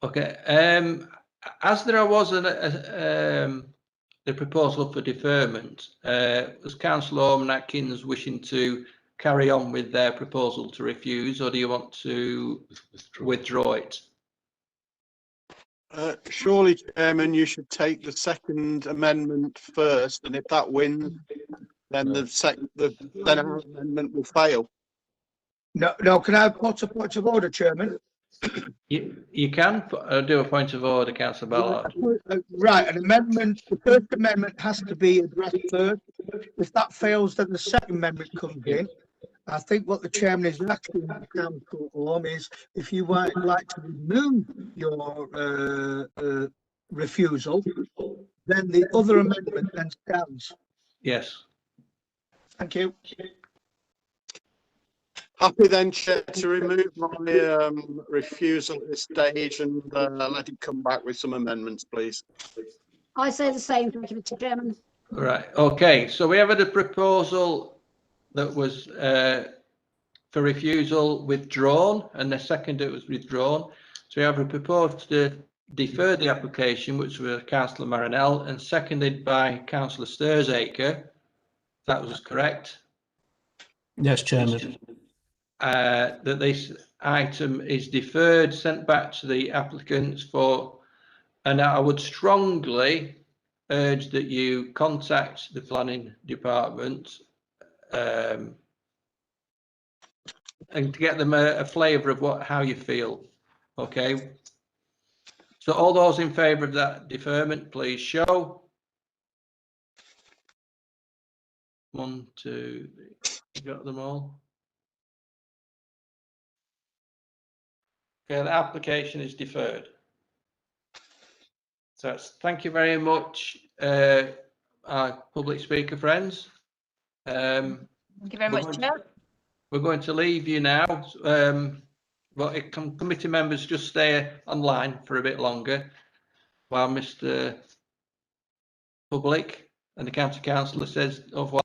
Okay. As there was the proposal for deferment, was Councillor Orme and Atkins wishing to carry on with their proposal to refuse, or do you want to withdraw it?
Surely, Chairman, you should take the second amendment first, and if that wins, then then our amendment will fail.
No, can I put a point of order, Chairman?
You can do a point of order, Councillor Ballard.
Right, an amendment, the first amendment has to be addressed first. If that fails, then the second amendment comes in. I think what the chairman is asking Councillor Orme is if you might like to remove your refusal, then the other amendment then stands.
Yes.
Thank you.
Happy then, Chair, to remove my refusal at this stage and let it come back with some amendments, please.
I say the same, thank you, Mr. Chairman.
Right. Okay. So we have a proposal that was for refusal withdrawn, and the second it was withdrawn. So we have a proposal to defer the application, which was Councillor Marinell, and seconded by Councillor Sturzaker. That was correct.
Yes, Chairman.
That this item is deferred, sent back to the applicants for, and I would strongly urge that you contact the planning department and to get them a flavour of how you feel. Okay. So all those in favour of that deferment, please show. 1, 2, 3. You got them all? Okay, the application is deferred. So thank you very much, our public speaker friends.
Thank you very much, Chair.
We're going to leave you now. But committee members just stay online for a bit longer while Mr. Public and the County Councillor says otherwise.